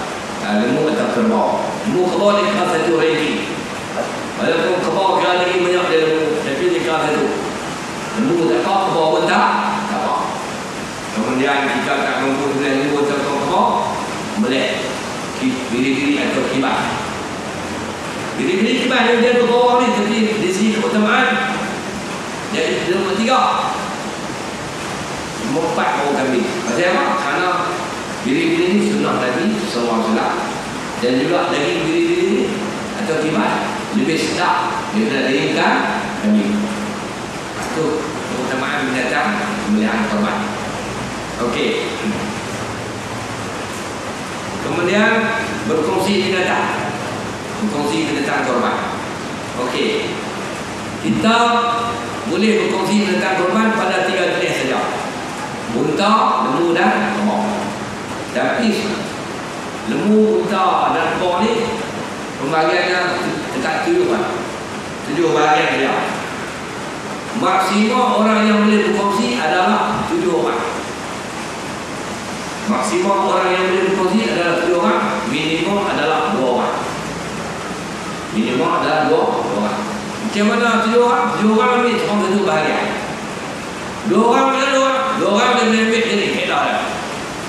lembu atau kerbau. Lembu kerbau dia kena satu ranking. Walaupun kerbau kena lagi banyak dari lembu, tapi dia kena satu. Lembu tak apa, kerbau pun tak apa. Kemudian jika tak mampu menyembelih lembu atau kerbau, boleh biri-biri atau kibas. Biri-biri kibas yang dia ke bawah ni, tapi di sini keutamaan jadi nombor 3. Mempat bau kambing. Maksudnya apa? Kerana biri-biri ini sunnah Nabi SAW. Dan juga daging biri-biri ini atau kibas lebih sedap daripada daging kambing. Itu keutamaan binatang pemeliharaan korban. Okey. Kemudian berkongsi binatang. Berkongsi binatang korban. Okey. Kita boleh berkongsi binatang korban pada 3 jenis saja. Unta, lembu dan kerbau. Tapi lembu, unta dan kerbau ni pembagiannya dekat 7 bahagian saja. Maksimum orang yang boleh berkongsi adalah 7 orang. Maksimum orang yang boleh berkongsi adalah 7 orang. Minimum adalah 2 orang. Minimum adalah 2 orang. Macam mana 7 orang? 7 orang ambil satu bahagian. 2 orang mana 2 orang? 2 orang dia boleh ambil jadi kedah dah.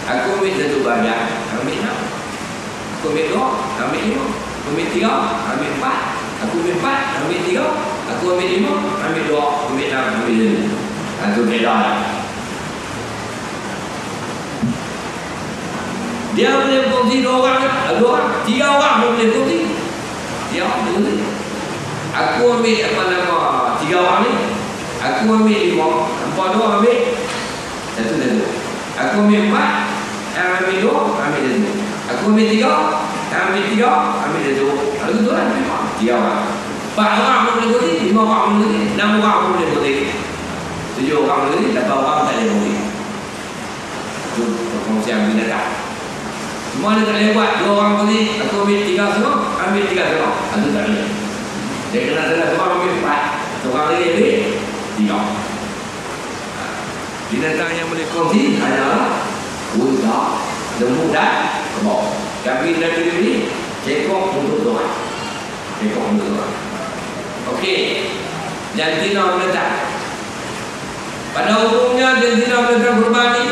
Aku ambil satu bahagian, ambil 6. Aku ambil 2, ambil 5. Aku ambil 3, ambil 4. Aku ambil 4, ambil 3. Aku ambil 5, ambil 2, ambil 6, ambil 5. Itu kedah dah. Dia boleh berkongsi 2 orang, 2 orang, 3 orang pun boleh berkongsi. Dia boleh berkongsi. Aku ambil apa nama 3 orang ni. Aku ambil 5, hampa 2 ambil satu. Aku ambil 4, yang ambil 2, ambil 1. Aku ambil 3, yang ambil 3, ambil 1. Lalu tu lah 3 orang. 4 orang pun boleh berkongsi, 5 orang pun boleh berkongsi, 6 orang pun boleh berkongsi, 7 orang boleh berkongsi, 8 orang tak boleh berkongsi. Itu perkongsian binatang. Semua dia tak boleh buat. 2 orang berkongsi, aku ambil 3 semua, ambil 3 semua. Itu tak boleh. Dia kena salah seorang ambil 4, seorang lagi ambil 3. Binatang yang boleh kongsi adalah unta, lembu dan kerbau. Kambing dan biri-biri, ekor untuk 2 orang. Ekor untuk 2 orang. Okey. Jantina binatang. Pada umumnya jantina binatang kurban ni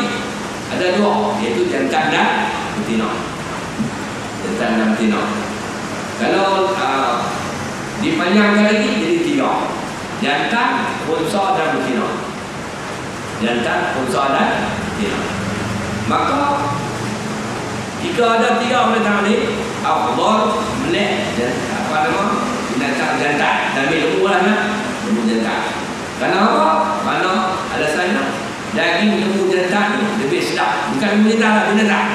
ada 2, iaitu jantan dan betina. Jantan dan betina. Kalau dipanjangkan lagi jadi 3. Jantan, unsa dan betina. Jantan, unsa dan betina. Maka jika ada 3 binatang ni, afdal melek dan apa nama binatang jantan. Dan lembu lah nak lembu jantan. Kenapa? Mana alasannya daging lembu jantan ni lebih sedap. Bukan lembu jantan lah, binatang.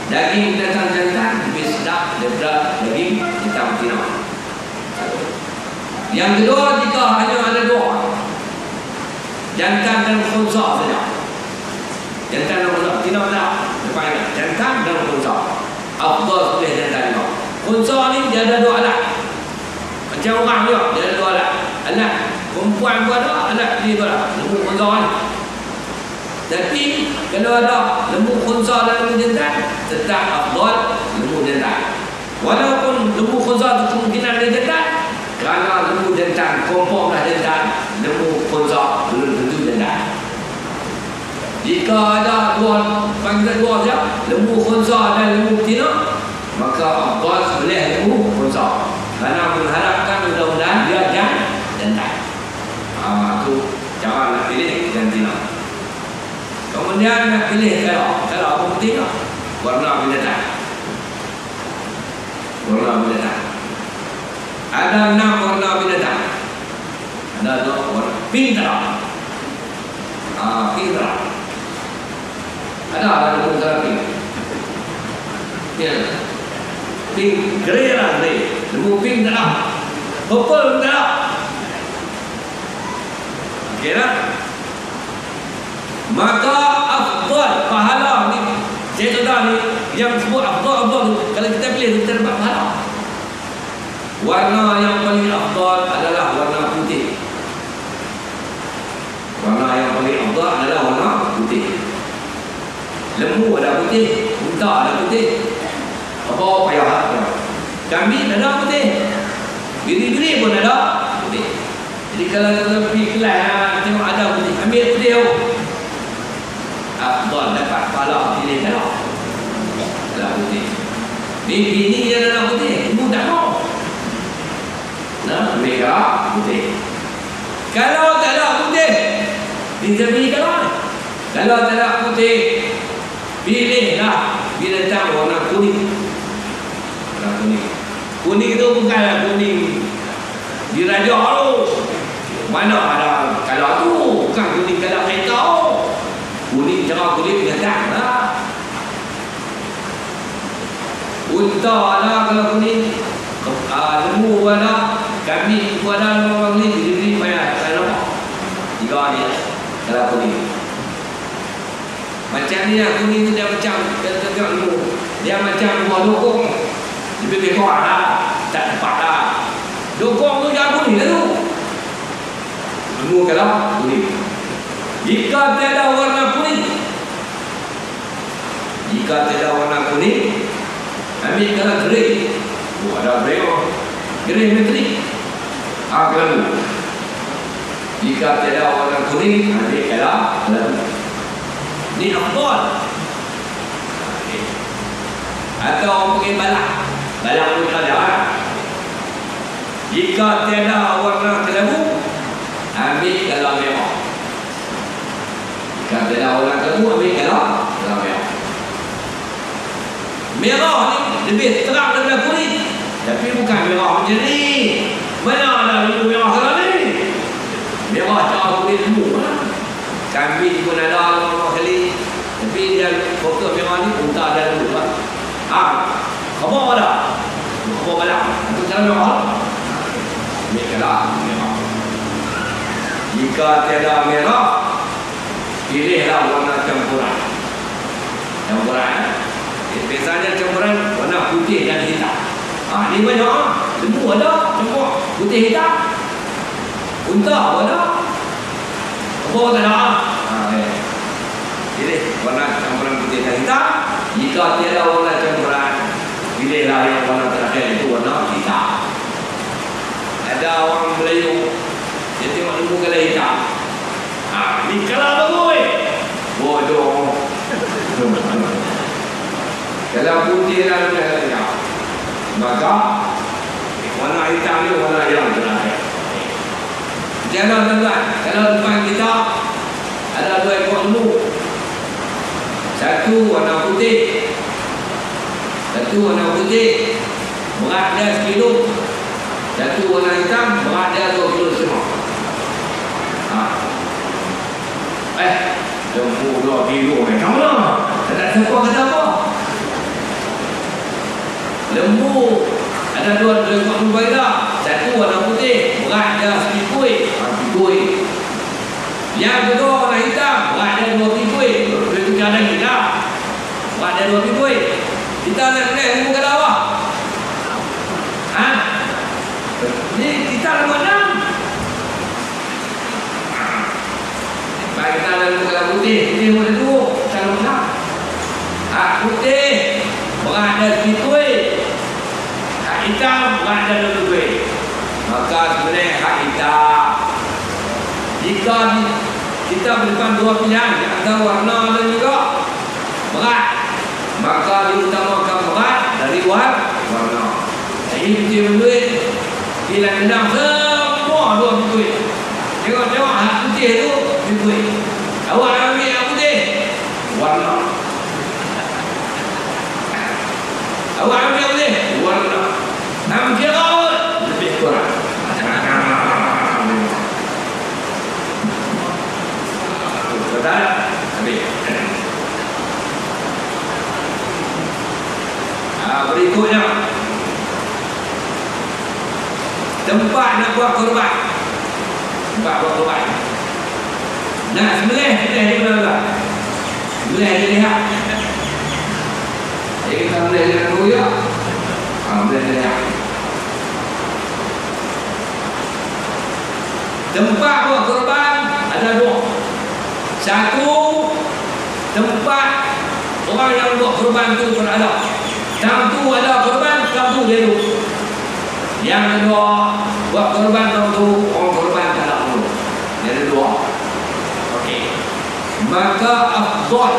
Daging binatang jantan lebih sedap daripada daging binatang betina. Yang kedua, jika hanya ada 2, jantan dan khunsa saja. Jantan dan khunsa, betina tak. Depannya jantan dan khunsa. Afdal boleh jantan 5. khunsa ni dia ada 2 alat. Macam orang juga dia ada 2 alat. Alat perempuan pun ada, alat dia pun ada. Lembu khunsa ni. Tapi kalau ada lembu khunsa dan lembu jantan, tetap afdal lembu jantan. Walaupun lembu khunsa tu kemungkinan dia jantan, kerana lembu jantan confirm dah jantan, lembu khunsa belum tentu jantan. Jika ada panggilan 2 saja, lembu khunsa dan lembu betina, maka afdal sembelih lembu khunsa. Kerana mengharapkan mudah-mudahan dia jantan. Itu cara nak pilih jantina. Kemudian nak pilih kalau apa betina, warna binatang. Warna binatang. Ada 6 warna binatang. Ada 2 warna. Pink terang. Pink terang. Ada lembu pink. Ya. Pink, grey lah, grey. Lembu pink terang. Purple terang. Okey tak? Maka afdal pahala ni, saya tahu ni yang sebut afdal tu, kalau kita pilih kita dapat pahala. Warna yang paling afdal adalah warna putih. Warna yang paling afdal adalah warna putih. Lembu ada putih, unta ada putih. Apa payah? Kambing ada putih. Biri-biri pun ada putih. Jadi kalau kita pergi kelas tengok ada putih, ambil putih. Afdal dapat pahala pilih kalau putih. Bini dia dalam putih, ibu tak mau. Mereka putih. Kalau tak ada putih, dia pilih kalau tak ada putih, pilihlah binatang warna kuning. Warna kuning. Kuning itu bukanlah kuning dirajak tu. Mana ada kalau tu bukan kuning kalau kereta. Kuning cerah kuning binatang lah. Unta ada kalau kuning, lembu ada, kambing pun ada orang ni diri payah saya nampak. 3 ni kalau kuning. Macam ni lah kuning tu dia macam tengok lembu. Dia macam buah dokong. Lebih kuat lah, tak tepat lah. Dokong tu jangan kuning lah tu. Lembu kalau kuning. Jika tiada warna kuning, ambil kalau grey. Ada grey grey metrik. Kelambu. Jika tiada warna kuning, ambil kalau kelambu. Ini afdal. Atau orang pakai balak. Balak pun ada. Jika tiada warna kelambu, ambil kalau merah. Jika tiada warna kelambu, ambil kalau merah. Merah ni lebih terang daripada kuning, tapi bukan merah macam ni. Mana ada lembu merah kalau ni? Merah cara kulit lembu lah. Kambing pun ada beberapa kali, tapi dia fokus merah ni unta dan lembu lah. Khabar ada? Khabar balak. Itu cara merah. Ambil kalau merah. Jika tiada merah, pilihlah warna campuran. Biasanya campuran warna putih dan hitam. Ni banyak. Lembu ada campur putih hitam. Unta ada. Apa tak ada? Pilih warna campuran putih dan hitam. Jika tiada warna campuran, pilihlah yang warna terakhir, itu warna hitam. Ada orang Melayu, dia tengok lembu kalau hitam. Ni kalah bagus. Bodoh. Kalau putih dan hitam, maka warna hitam ni warna yang terakhir. Jangan tuan-tuan, kalau depan kita ada 2 ekor lembu, satu warna putih, berat dia 1 kilo. Satu warna hitam, berat dia 2 kilo setengah. Lembu 2 kilo macam mana? Tak siapa kata apa? Lembu ada 2 ekor berbeza. Satu warna putih, berat dia 1 kilo. Yang kedua warna hitam, berat dia 2 kilo. Itu kadang kita berat dia 2 kilo. Kita nak naik lembu kata apa? Ni kita nombor 6. Baik, kita ada muka putih. Putih muka dua. Kita nombor 6. Putih berada di pitui. Hitam berada di pitui. Maka sebenarnya hak hitam. Jika kita berdepan dua pilihan antara warna dan juga berat, maka diutamakan berat dari warna. Jadi putih berduit pilihan gendang semua dua pitui. Tengok hak putih tu pitui. Awak ambil yang putih warna. Awak ambil yang putih warna. Nak kira lebih kurang. Betul? Ambil. Berikutnya, tempat nak buat korban. Tempat buat korban. Nak sembelih di mana? Sembelih di lihat. Jadi kita sembelih dengan dulu ya. Sembelih di lihat. Tempat buat korban ada dua. Satu, tempat orang yang buat korban itu berada. Tentu ada korban, tentu dia duduk. Yang kedua, buat korban tentu orang korban tak ada dulu. Dia ada dua. Okey. Maka afdal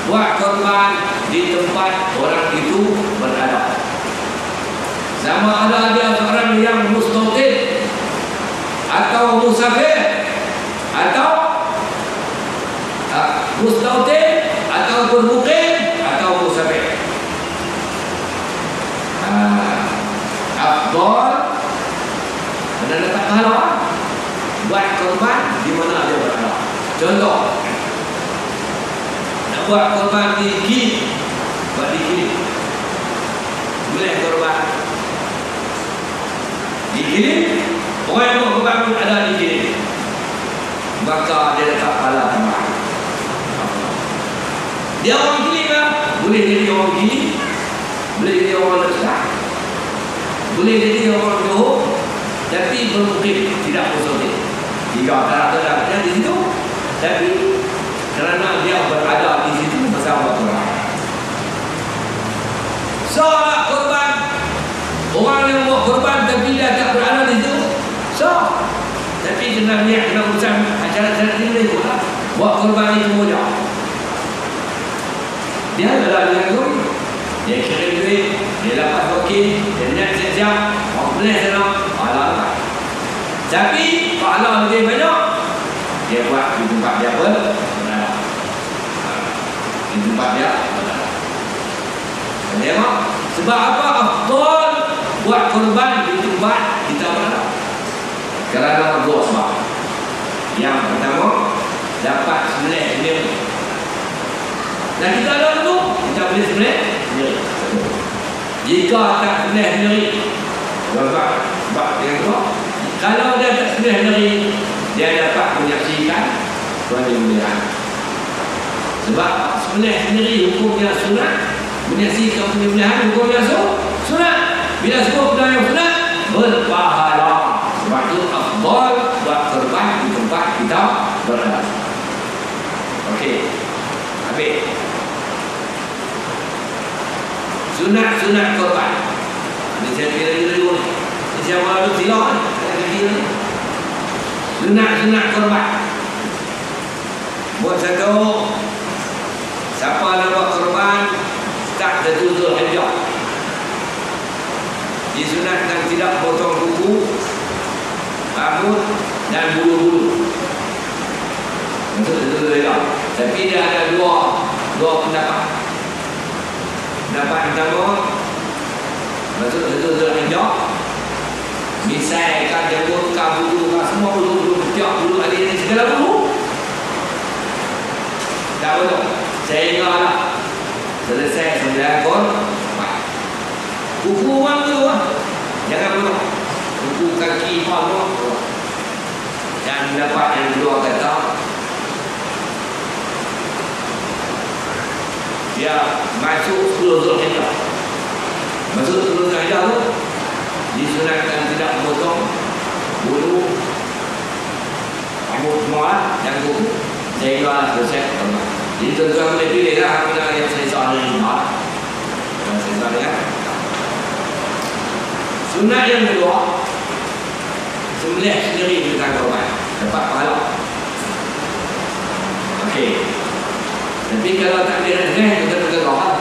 buat korban di tempat orang itu berada. Sama ada dia seorang yang mustaqil atau musafir atau mustaqil atau bermukim atau musafir. Afdal ada letak pahala buat korban di mana dia berada. Contoh, nak buat korban di kiri, buat di kiri. Boleh korban di kiri. Orang yang buat korban pun ada di kiri, maka dia letak pahala tambah. Dia orang kiri kan? Boleh jadi orang kiri, boleh jadi orang letak, boleh jadi orang Johor, tapi bermukim tidak positif. Jika karakter di situ, tapi kerana dia berada di situ bersama orang. Soal korban, orang yang buat korban tapi dia tak berada di situ, tapi kena niat, kena urusan acara-acara ini pun buat korban itu mudah. Dia adalah dengan duit, dia kirim duit, dia dapat wakil, dia niat siap-siap, orang boleh sana, pahala. Tapi pahala lebih banyak, dia buat di tempat dia berada. Di tempat dia berada. Tengok, sebab apa? Afdal buat korban di tempat kita berada. Kerana dua sebab. Yang pertama, dapat sembelih sendiri. Dan kita ada tu, kita boleh sembelih sendiri. Jika tak sembelih sendiri, sebab yang kedua, kalau dia tak sembelih sendiri, dia dapat menyaksikan penyembelihan. Sebab sembelih sendiri hukumnya sunat, menyaksikan penyembelihan hukumnya sunat. Bila sebut benda yang sunat, berpahala. Sebab itu afdal buat korban di tempat kita berada. Okey, habis. Sunat korban. Ini saya kira dulu ni. Ini saya mahu silap ni. Saya kira ni. Sunat korban. Buat satu, siapa nak buat korban, tak tertutur hijab. Disunatkan tidak potong kuku, rambut dan bulu-bulu. Untuk tertutur hijab. Tapi dia ada dua pendapat. Pendapat pertama, betul tertutur hijab. Misalkan jenggot, bulu, semua bulu, tiap bulu ada ini segala bulu. Tak betul. Saya ingatlah selesai 9 ekor. Kuku orang tu jangan betul. Kuku kaki pun. Dan dapat yang kedua kata, dia masuk 10 Zulhijjah. Maksud turun ajar tu disunatkan tidak memotong bulu rambut semua yang kuku sehingga selesai. Jadi tuan-tuan boleh pilih lah mana yang selesai hari ini. Yang selesai ya. Sunat yang kedua, sembelih sendiri di tangan korban, dapat pahala. Okey. Tapi kalau tak boleh sembelih, kita tegak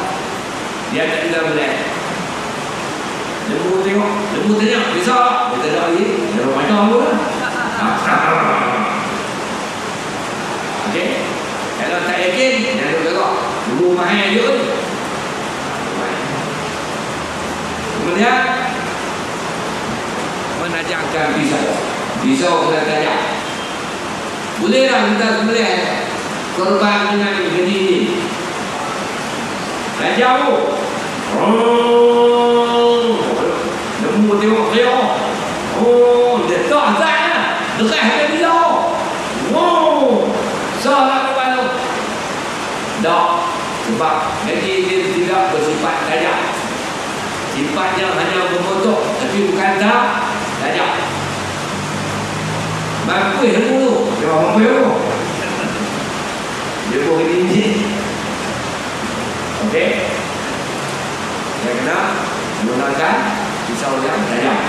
dia tak bisa sembelih. Lembu tengok, bisa, dia tak ada lagi, dia macam apa lah. Okey. Kalau tak yakin, jangan tegak. Lembu mahal je. Kemudian menajamkan pisau kena tajam. Bolehlah kita sembelih korban dengan geni ni. Tajam tu. Lembu tengok dia. Dia tak lah. Dekat dengan pisau. Salah korban tu. Tak. Sebab geni dia tidak bersifat tajam. Sifatnya hanya memotong, tapi bukan tajam. Mampu lembu tu. Dia mampu tu. Dia buat ini. Okey. Dia kena menggunakan pisau yang tajam.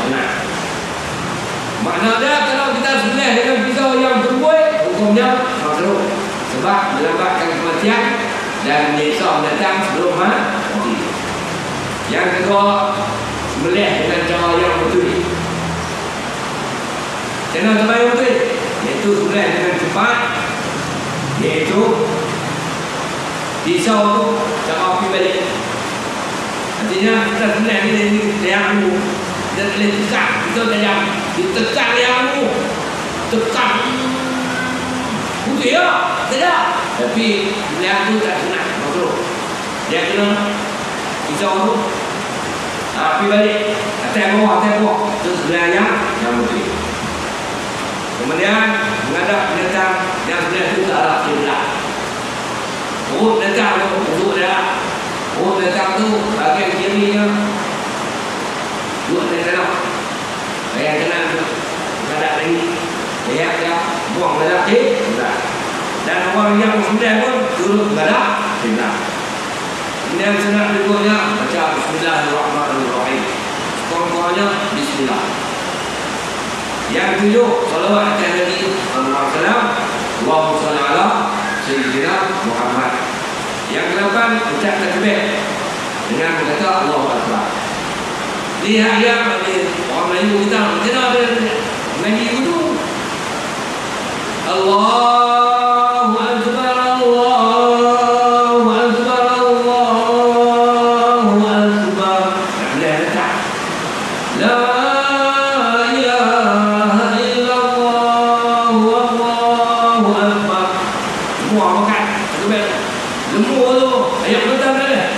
Maknanya kalau kita sembelih dengan pisau yang berbuih, hukumnya makruh. Sebab melambatkan kematian dan menyiksa mendatang sebelum mati. Yang kedua, sembelih dengan cara yang betul. Cara yang betul, iaitu sembelih dengan cepat, iaitu pisau tu cara api balik. Artinya kita sembelih ni leang tu, kita boleh tekan, kita tajam, ditekan leang tu, tekan putih ya, tidak. Tapi leang tu tak senang, makruh. Dia kena pisau tu api balik, atas bawah itu sebenarnya yang putih. Kemudian menghadap binatang yang sebenarnya itu tak ada kiblat. Urut binatang tu, urut binatang tu bahagian kirinya dua tanah. Bahagian kanan tu menghadap lagi, dia buang menghadap kiblat. Dan orang yang sembelih pun turut menghadap kiblat. Kemudian sunat berikutnya baca Bismillahirrahmanirrahim. Pokoknya Bismillah. Yang tujuh, salawat atas Nabi sallallahu alaihi wasallam. Allahumma shalli ala sayyidina Muhammad. Yang ke-8, ucap takbir dengan berkata Allahu Akbar. Lihat yang orang Melayu kita kenapa Melayu itu Allahu Akbar, Allahu Akbar, Allahu Akbar. La ilaha illallah, Allahu Akbar. Semua makan takbir. Lembu tu ayam betul tak ada.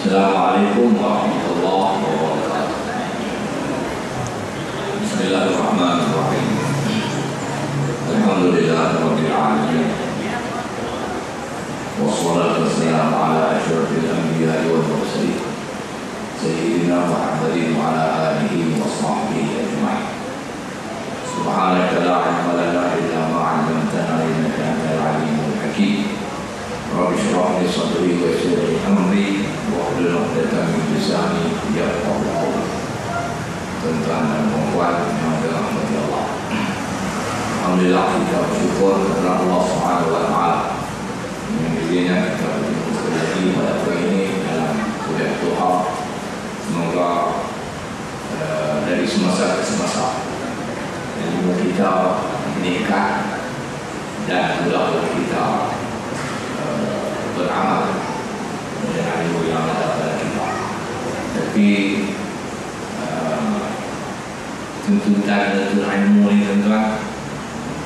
Assalamualaikum warahmatullahi wabarakatuh. Bismillahirrahmanirrahim. Alhamdulillahirabbil alamin. Wassalatu wassalamu ala asyrafil anbiya'i wal mursalin sayyidina Muhammadin wa ala alihi wa sahbihi ajma'in. Subhanaka la ilma lana illa ma 'allamtana innaka antal alimul hakim. Rabbi shrah li sadri wa yassir li amri wahlul 'uqdatam min lisani yafqahu qawli. Tuan-tuan dan puan-puan yang dirahmati Allah, alhamdulillah kita bersyukur kepada Allah Subhanahu wa taala yang dirinya kita bertemu sekali pada hari ini dalam kuliah duha. Semoga dari semasa ke semasa ilmu kita meningkat dan mudah kita beramal dengan ilmu yang ada pada kita. Tapi tuntutan ilmu ini tuan-tuan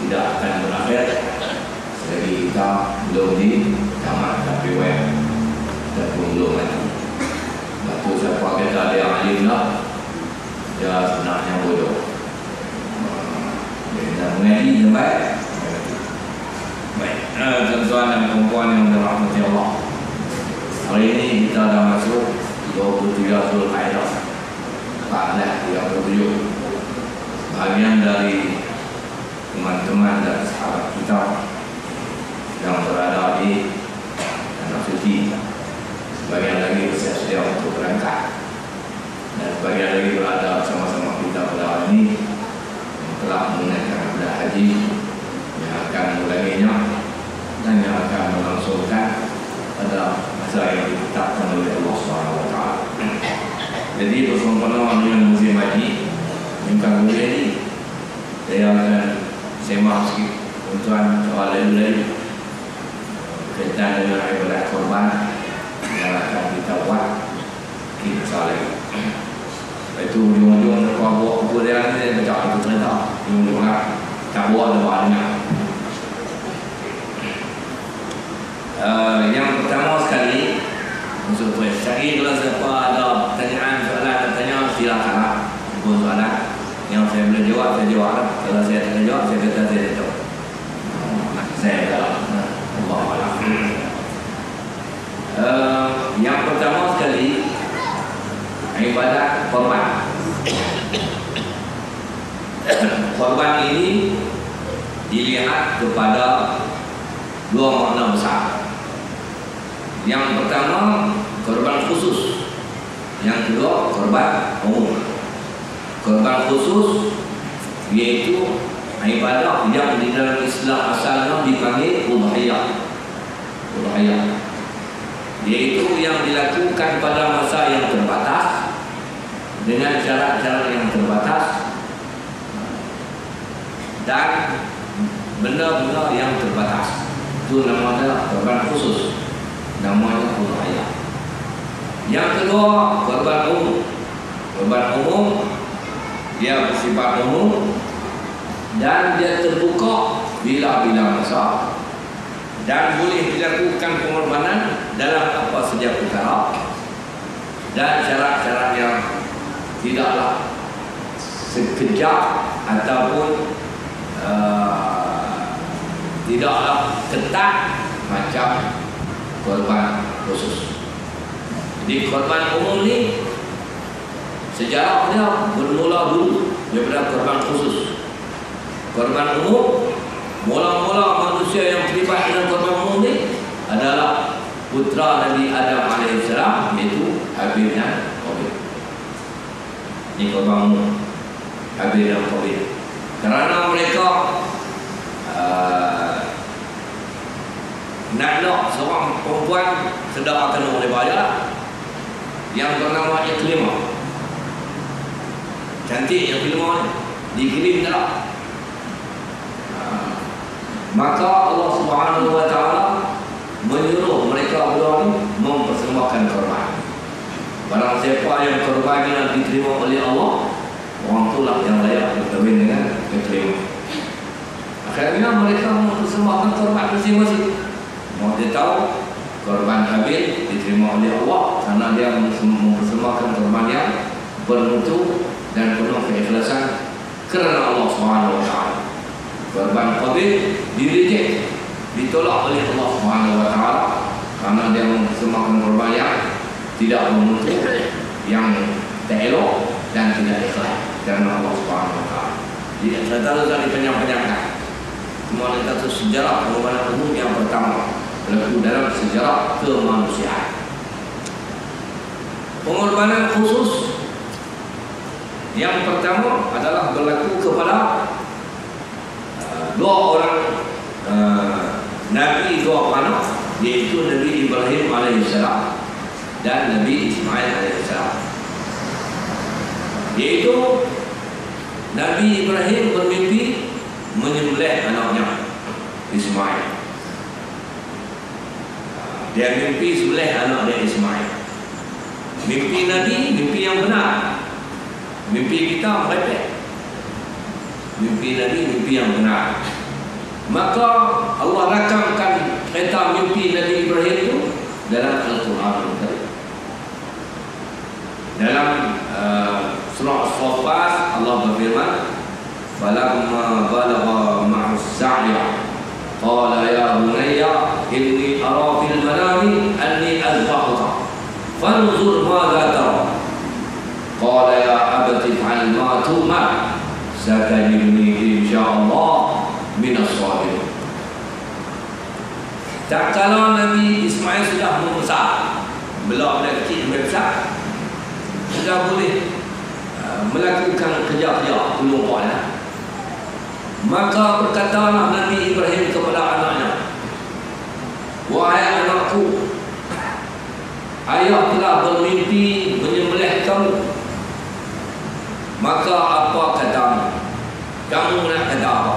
tidak akan berakhir selagi kita belum di tamat KPUM ataupun belum lagi. Waktu siapa kata dia alim lah, dia sebenarnya bodoh. Dia mengaji yang baik. Baik, tuan-tuan dan puan-puan yang dirahmati Allah, hari ini kita dah masuk 23 Zulkaidah 1437. Bahagian dari teman-teman dan sahabat kita yang berada di tanah suci, sebagian lagi bersedia untuk berangkat, dan sebagian lagi berada bersama-sama kita pada hari ini yang telah menunaikan ibadah haji yang akan mulainya dan yang akan melangsungkan pada masa yang ditetapkan oleh Allah SWT. Jadi bersama-sama dengan musim haji minggu ini, saya akan semak sikit tuan-tuan soal lain-lain berkaitan dengan ibadah korban yang akan kita buat kita salih. Itu ujung-ujung kalau buat buku dia ni dia baca itu cerita ujung-ujung lah tak buat ada banyak. Yang pertama sekali untuk cari kalau siapa ada pertanyaan soalan tanya silakan buat soalan yang saya boleh jawab saya jawab lah. Kalau saya tak jawab saya kata saya tak tahu. Saya tak Allah Allah. Yang pertama sekali ibadat korban. Korban ini dilihat kepada dua makna besar. Yang pertama korban khusus, yang kedua korban umum. Korban khusus yaitu ibadah yang di dalam Islam asalnya dipanggil udhiyah. Udhiyah yaitu yang dilakukan pada masa yang terbatas dengan cara-cara yang terbatas dan benda-benda yang terbatas. Itu namanya korban khusus, namanya udhiyah. Yang kedua korban umum. Korban umum dia bersifat umum dan dia terbuka bila-bila masa dan boleh dilakukan pengorbanan dalam apa saja perkara dan cara-cara yang tidaklah sekejap ataupun tidaklah ketat macam korban khusus. Jadi korban umum ni sejarahnya bermula dulu daripada korban khusus. Korban umum, mula-mula manusia yang terlibat dengan korban umum ni adalah putra Nabi Adam AS, iaitu Habil dan Qabil. Ini korban umum, Habil dan Qabil. Kerana mereka nak seorang perempuan sedang akan oleh bayar yang bernama Iklimah. Cantik yang Iklimah ni, dikirim tak? Maka Allah Subhanahu wa taala menyuruh mereka berdua ni mempersembahkan korban. Barang siapa yang korbannya diterima oleh Allah, orang itulah yang layak berkahwin dengan Iklimah. Akhirnya mereka mempersembahkan korban masing-masing. Mau dia tahu korban Habil diterima oleh Allah karena dia mempersembahkan korban yang bermutu dan penuh keikhlasan kerana Allah Subhanahu wa taala. Korban Qabil direject, ditolak oleh Allah Subhanahu wa taala karena dia mempersembahkan korban yang tidak bermutu, yang tak elok dan tidak ikhlas kerana Allah Subhanahu wa taala. Dia terlalu dipanjang-panjangkan. Cuma kita tu sejarah pengorbanan umum yang pertama berlaku dalam sejarah kemanusiaan. Pengorbanan khusus yang pertama adalah berlaku kepada dua orang Nabi, dua anak, yaitu Nabi Ibrahim alaihissalam dan Nabi Ismail alaihissalam. Yaitu Nabi Ibrahim bermimpi menyembelih anaknya Ismail. Dia mimpi sembelih anak dia Ismail. Mimpi Nabi, mimpi yang benar. Mimpi kita merepek. Mimpi Nabi, mimpi yang benar. Maka Allah rakamkan cerita mimpi Nabi Ibrahim itu dalam Al-Quran. Dalam surah As-Saffat Allah berfirman, "Falamma balagha ma'as sa'ya qala ya bunayya inni ara fil manami anni azbahuka fanzur madza tara qala ya abati if'al ma tu'mar satajiduni insyaallah minas sabirin." Tak kala Nabi Ismail sudah membesar, belum dah kecil membesar, sudah boleh melakukan kerja-kerja penumpangnya. Maka berkatalah Nabi Ibrahim kepada anaknya, "Wahai anakku, ayah telah bermimpi menyembelih kamu. Maka apa katamu? Kamu nak kata apa?"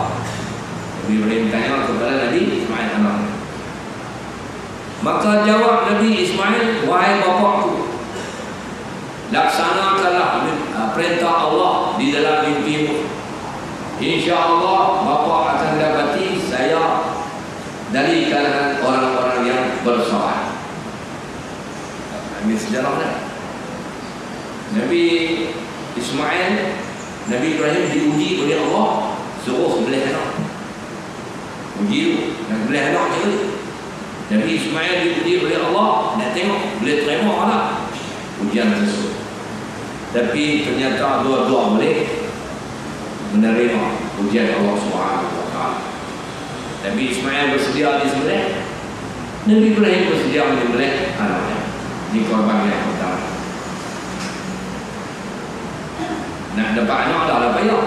Nabi Ibrahim tanya kepada Nabi Ismail anaknya. Maka jawab Nabi Ismail, "Wahai bapakku, laksanakanlah perintah Allah di dalam mimpimu. InsyaAllah bapa akan dapati saya dari kalangan orang-orang yang bersabar." Ini sejarahnya. Nabi Ismail, Nabi Ibrahim diuji oleh Allah, suruh sembelih anak. Uji tu, nak sembelih anak je. Nabi Ismail diuji oleh Allah, nak tengok boleh terima tak ujian tersebut. Tapi ternyata dua-dua boleh menerima ujian Allah SWT. Nabi Ismail bersedia disembelih, Nabi Ibrahim bersedia menyembelih anaknya. Ini korban yang pertama. Nak dapat anak dah payah.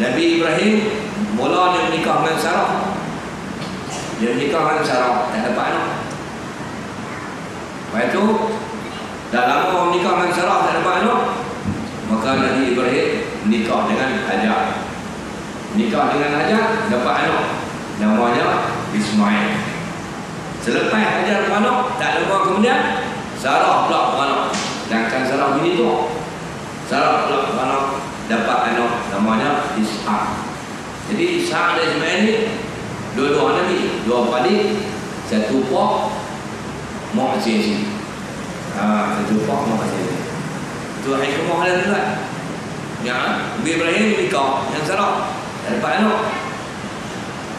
Nabi Ibrahim mula dia menikah dengan Sarah. Dia menikah dengan Sarah, tak dapat anak. Lepas itu dah lama menikah dengan Sarah, tak dapat anak. Maka Nabi Ibrahim nikah dengan Hajar. Nikah dengan Hajar, dapat anak, namanya Ismail. Selepas Hajar beranak, tak lama kemudian Sarah pula beranak. Sedangkan Sarah bini tu, Sarah pula beranak, dapat anak, namanya Ishak. Jadi Ishak dan Ismail ni dua-dua Nabi, dua padik, satu pak mak cik. Satu pak mak cik. Itu hikmah dia tu kan. Ya, Nabi Ibrahim nikah dengan Sarah, tak dapat anak.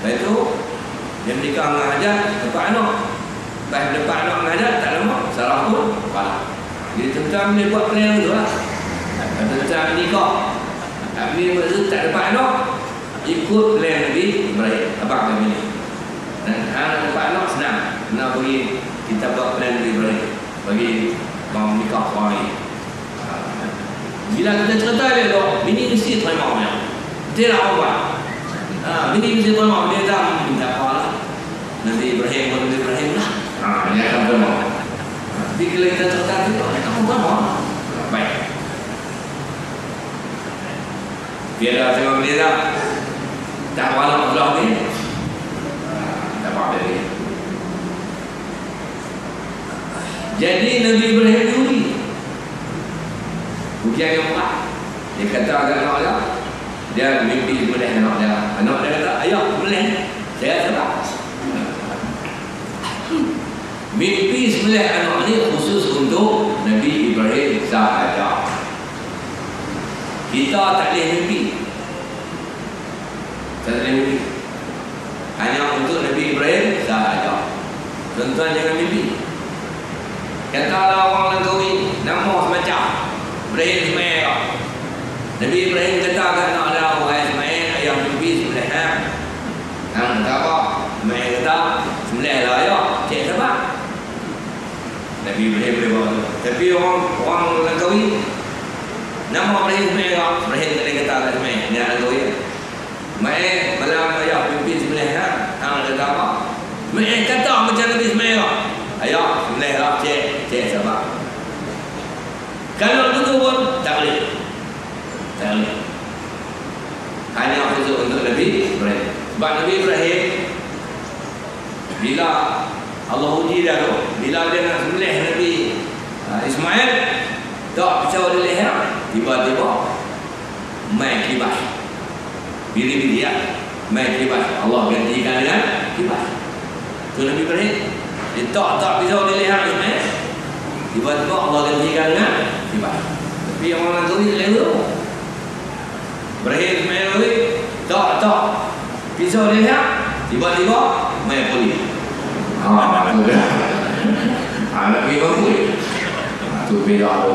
Lepas itu dia menikah dengan Hajar, dapat anak. Lepas dapat anak dengan Hajar, tak lama Sarah pun kalah. Jadi tentang dia buat plan tu lah. Tentang nikah, Nabi Ibrahim tak dapat anak, ikut plan Nabi Ibrahim, abang Nabi ni. Dan anak dapat anak senang. Nak bagi kita buat plan Nabi Ibrahim, bagi mau nikah suami. Bila kita cerita dia tu, bini mesti terima punya. Dia nak apa? Bini mesti terima. Dia tak minta apa lah. Nabi Ibrahim lah. Dia akan terima. Tapi bila kita cerita dia, dia tak terima. Baik. Biarlah tengok dia dah. Tak apa nak belah ni. Tak apa dia. Jadi Nabi Ibrahim diuji. Ujian yang empat. Dia kata agak anak dia, dia mimpi sembelih anak dia. Anak dia kata, "Ayah sembelih." Saya sebab mimpi sembelih anak ni khusus untuk Nabi Ibrahim sahaja. Kita tak boleh mimpi. Tak boleh mimpi. Hanya untuk Nabi Ibrahim sahaja. Tuan-tuan jangan mimpi. Katalah orang Langkawi nama semacam Ibrahim Ismail. Nabi Ibrahim kata kat anak dia, wahai Ismail, ayah mimpi sembelih ham. Hang kata apa? Ismail kata, sembelih lah ayah, cik sabar. Nabi Ibrahim boleh bawa tu. Tapi orang Langkawi, nama Ibrahim Ismail tak? Ibrahim tak kata kat Ismail, dia Langkawi. Ismail, malam ayah mimpi sembelih ham. Hang kata apa? Ismail kata macam Nabi Ismail tak? Ayah, sembelih lah, cik sabar. Kalau begitu pun, tak boleh. Tak boleh. Hanya khusus untuk Nabi Ibrahim. Sebab Nabi Ibrahim, bila Allah uji dia tu, bila dia nak sembelih Nabi Ismail, tak pisau di leher, tiba-tiba main kibas. Bili-bili ya, main kibas. Allah gantikan dengan kibas. Tu Nabi Ibrahim, dia tak pisau di leher Ismail, tiba-tiba Allah gantikan dengan kibas. Tapi orang Langkawi leher. Ibrahim Ismail lagi, tak pisau di leher, tiba-tiba main poli. Tu dia. Nak pergi bangkui. Tu beda tu.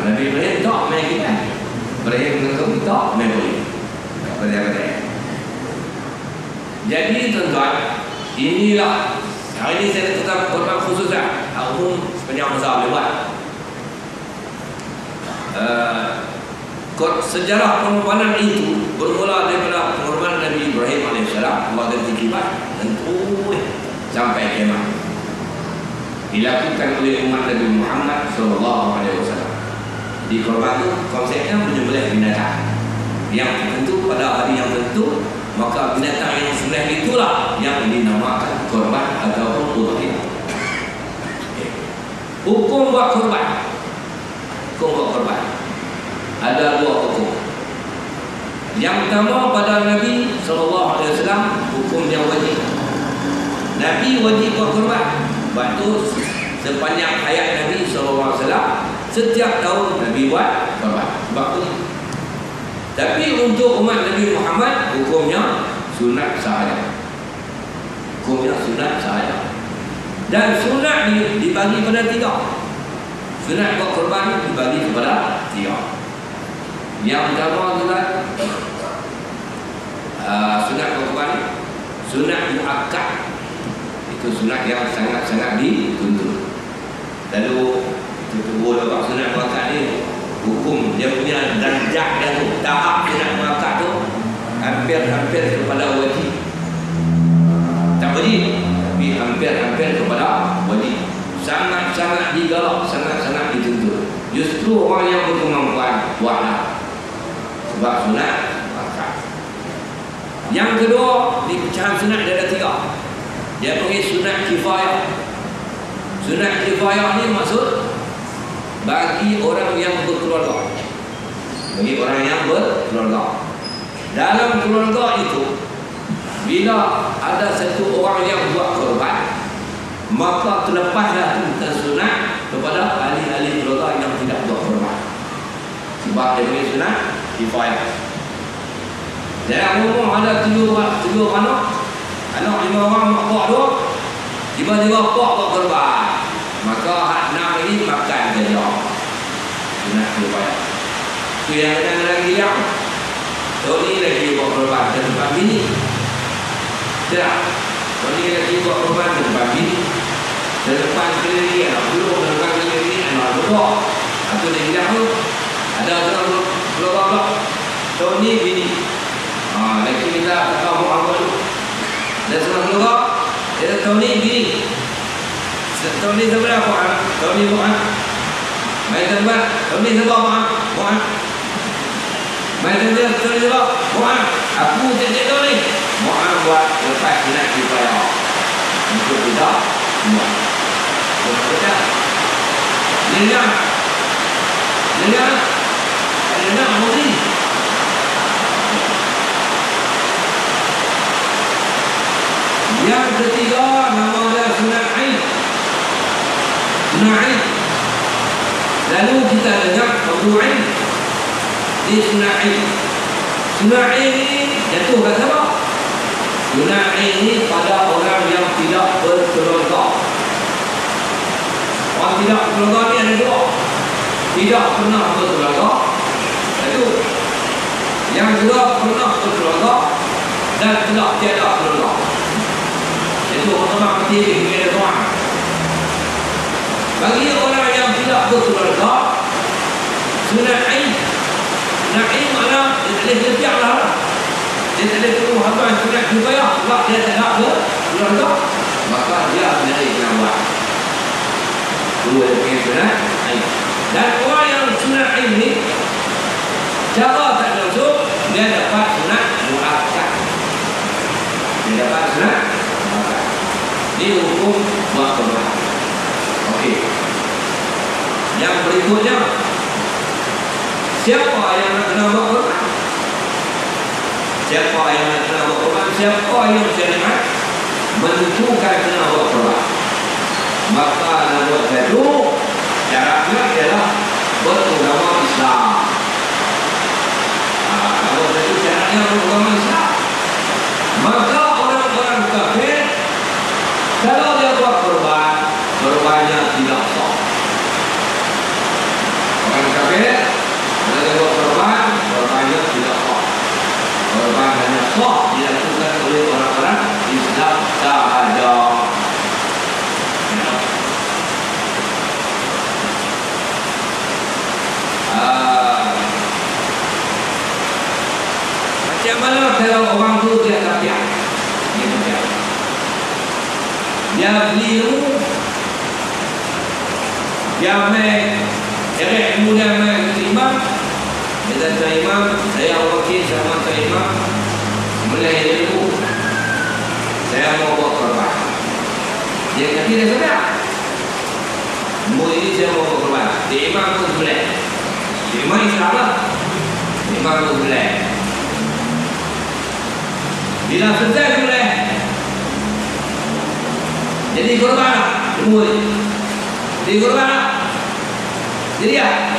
Nabi Ibrahim tak main kita. Ibrahim Langkawi tak main poli. Kedai-kedai. Jadi tuan-tuan, inilah hari ini saya tetap korban khusus lah. Umum sepanjang masa boleh buat. Sejarah pengorbanan itu bermula daripada pengorbanan Nabi Ibrahim AS. Allah ganti kibas dan sampai kiamat. Dilakukan oleh umat Nabi Muhammad SAW. Di korban itu konsepnya menyembelih binatang yang tertentu pada hari yang tertentu, maka binatang yang disembelih itulah yang dinamakan korban ataupun udhiyah. Hukum buat korban. Ada dua hukum. Yang pertama pada Nabi SAW, hukum yang wajib. Nabi wajib buat korban. Sebab itu sepanjang hayat Nabi SAW, setiap tahun Nabi buat korban. Sebab itu. Tapi untuk umat Nabi Muhammad, hukumnya sunat sahaja. Dan sunat dibagi pada tiga. Sunat buat korban dibagi kepada tiga. Yang pertama adalah sunat buat korban, sunat muakkad. Itu sunat yang sangat-sangat dituntut. Lalu itu tubuh lepas sunat muakkad ni, hukum dia punya darjah dia tu, tahap sunat muakkad tu hampir kepada wajib. Tak wajib, tapi hampir kepada wajib. Sangat-sangat digalak, sangat-sangat dituntut. Justru orang yang berkemampuan buatlah. Sebab sunat muakkad. Yang kedua, di pecahan sunat dia ada tiga. Dia panggil sunat kifayah. Sunat kifayah ni maksud bagi orang yang berkeluarga. Dalam keluarga itu, bila ada satu orang yang buat korban, maka terlepaslah tentang sunat kepada ahli-ahli keluarga yang tidak buat korban. Sebab dia panggil sunat kifayah. Dalam umum ada tujuh anak, 5 orang, mak pak 2, tiba-tiba pak buat korban, maka hak 6 lagi makan saja. Sunat kifayah. Itu yang kena lagi yang Tony lagi buat korban dan tempat bini. Tak, Tony lagi buat korban dan tempat bini. Dan depan sekali lagi anak belum, dan depan sekali lagi anak berbuat. Itu dia bilang tu, ada orang keluar Tony bini. Lagi kita tak tahu apa tu. Dan seorang keluar, dia Tony bini. Tony sebelah buat, Tony buat. Main tempat, Tony sebelah buat. Main tempat, Tony sebelah buat. Aku cek Tony buat lepas sunat kifayah. Untuk kita buat. Betul. Dengar mesti. Yang ketiga nama dia sunat Aid. Lalu kita dengar fardu Ain. Di sunat Aid. Sunat Aid ini jatuh kat siapa? Sunat Aid ini pada orang yang tidak berkeluarga. Orang tidak berkeluarga ni ada dua. Tidak pernah berkeluarga dan Itu. Yang kedua, pernah berkeluarga dan telah tiada keluarga. Itu orang mati hingga tuan. Bagi orang yang tidak berkeluarga, sunat ain. Sunat ain mana dia tak boleh lepiak lah. Dia tak boleh tunggu habis sunat juga ya. Sebab dia tak nak berkeluarga, maka dia menjadi kena buat. Dua yang sunat ain. Dan orang yang sunat ain ni, cara tak langsung dia dapat sunat muakkad. Dia dapat sunat muakkad. Ini hukum buat korban. Okey. Yang berikutnya, siapa yang nak kena buat korban? Siapa yang nak kena buat korban? Siapa yang syariat menentukan kena buat korban? Maka nak buat itu, syaratnya adalah beragama Islam. Kalau itu syaratnya beragama Islam, maka orang-orang kafir kalau dia buat korban, korbannya tidak sah. Orang kafir kalau dia buat korban, korbannya tidak sah. Korban hanya sah dilakukan oleh orang-orang Islam sahaja. Macam mana kalau orang tu dia kafir? Dia beli ilmu, dia ambil cari ilmu, dia ambil ke imam. Dia kata imam, saya wakil sama ke imam, mulai ilmu, saya mau buat korban. Dia kata dia sudah, ini saya mau buat korban. Dia imam pun boleh. Imam Islam lah, imam pun boleh. Bila selesai boleh, jadi korban lah. Semua ni jadi korban lah. Jadi ya,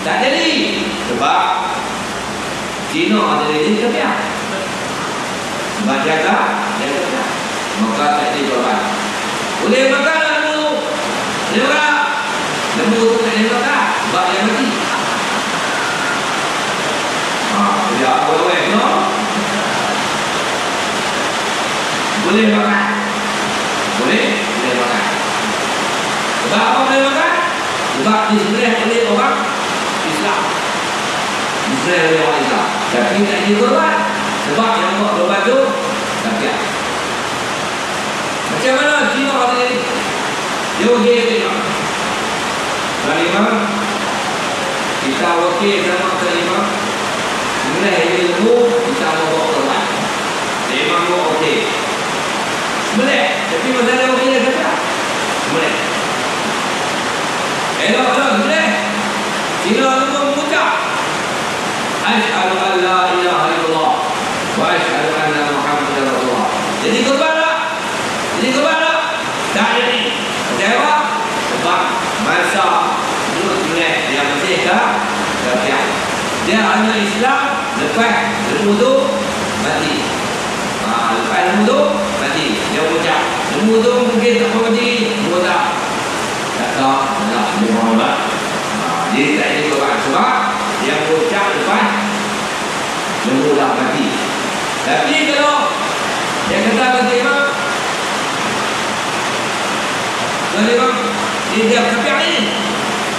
tak jadi. Sebab Cina ada jadi kafir. Sebab jaga, maka tak jadi korban. Boleh makan lah lembu tu. Boleh makan. Lembu tu tak boleh makan sebab dia mati. Dia boleh no? Boleh makan. Boleh makan. Sebab apa boleh makan? Sebab disembelih oleh orang Islam. Disembelih oleh orang Islam. Tapi tak jadi korban. Sebab yang buat korban tu kafir. Macam mana Cina hari ini? Dia wakil imam. Dan imam, kita wakil sama ke imam. Sembelih ilmu, kita mau buat korban. Imam buat okey. Boleh, tapi masalah wakil dia kata boleh. Elok, boleh. Cina itu mengucap Asyhadu an la ilaha illallah wa asyhadu anna Muhammadar Rasulullah. Jadi korban tak? Jadi korban tak? Tak jadi. Kenapa? Sebab masa dulu sembelih yang masih kafir. Dia hanya Islam lepas ilmu tu mati. Lepas ilmu tu mati. Dia ucap ilmu tu mungkin tak mati. Ilmu tak dia Muhammad. Jadi tak jadi korban. Sebab dia ucap lepas ilmu dah mati. Tapi kalau dia kata kata imam, ini dia kafir ni.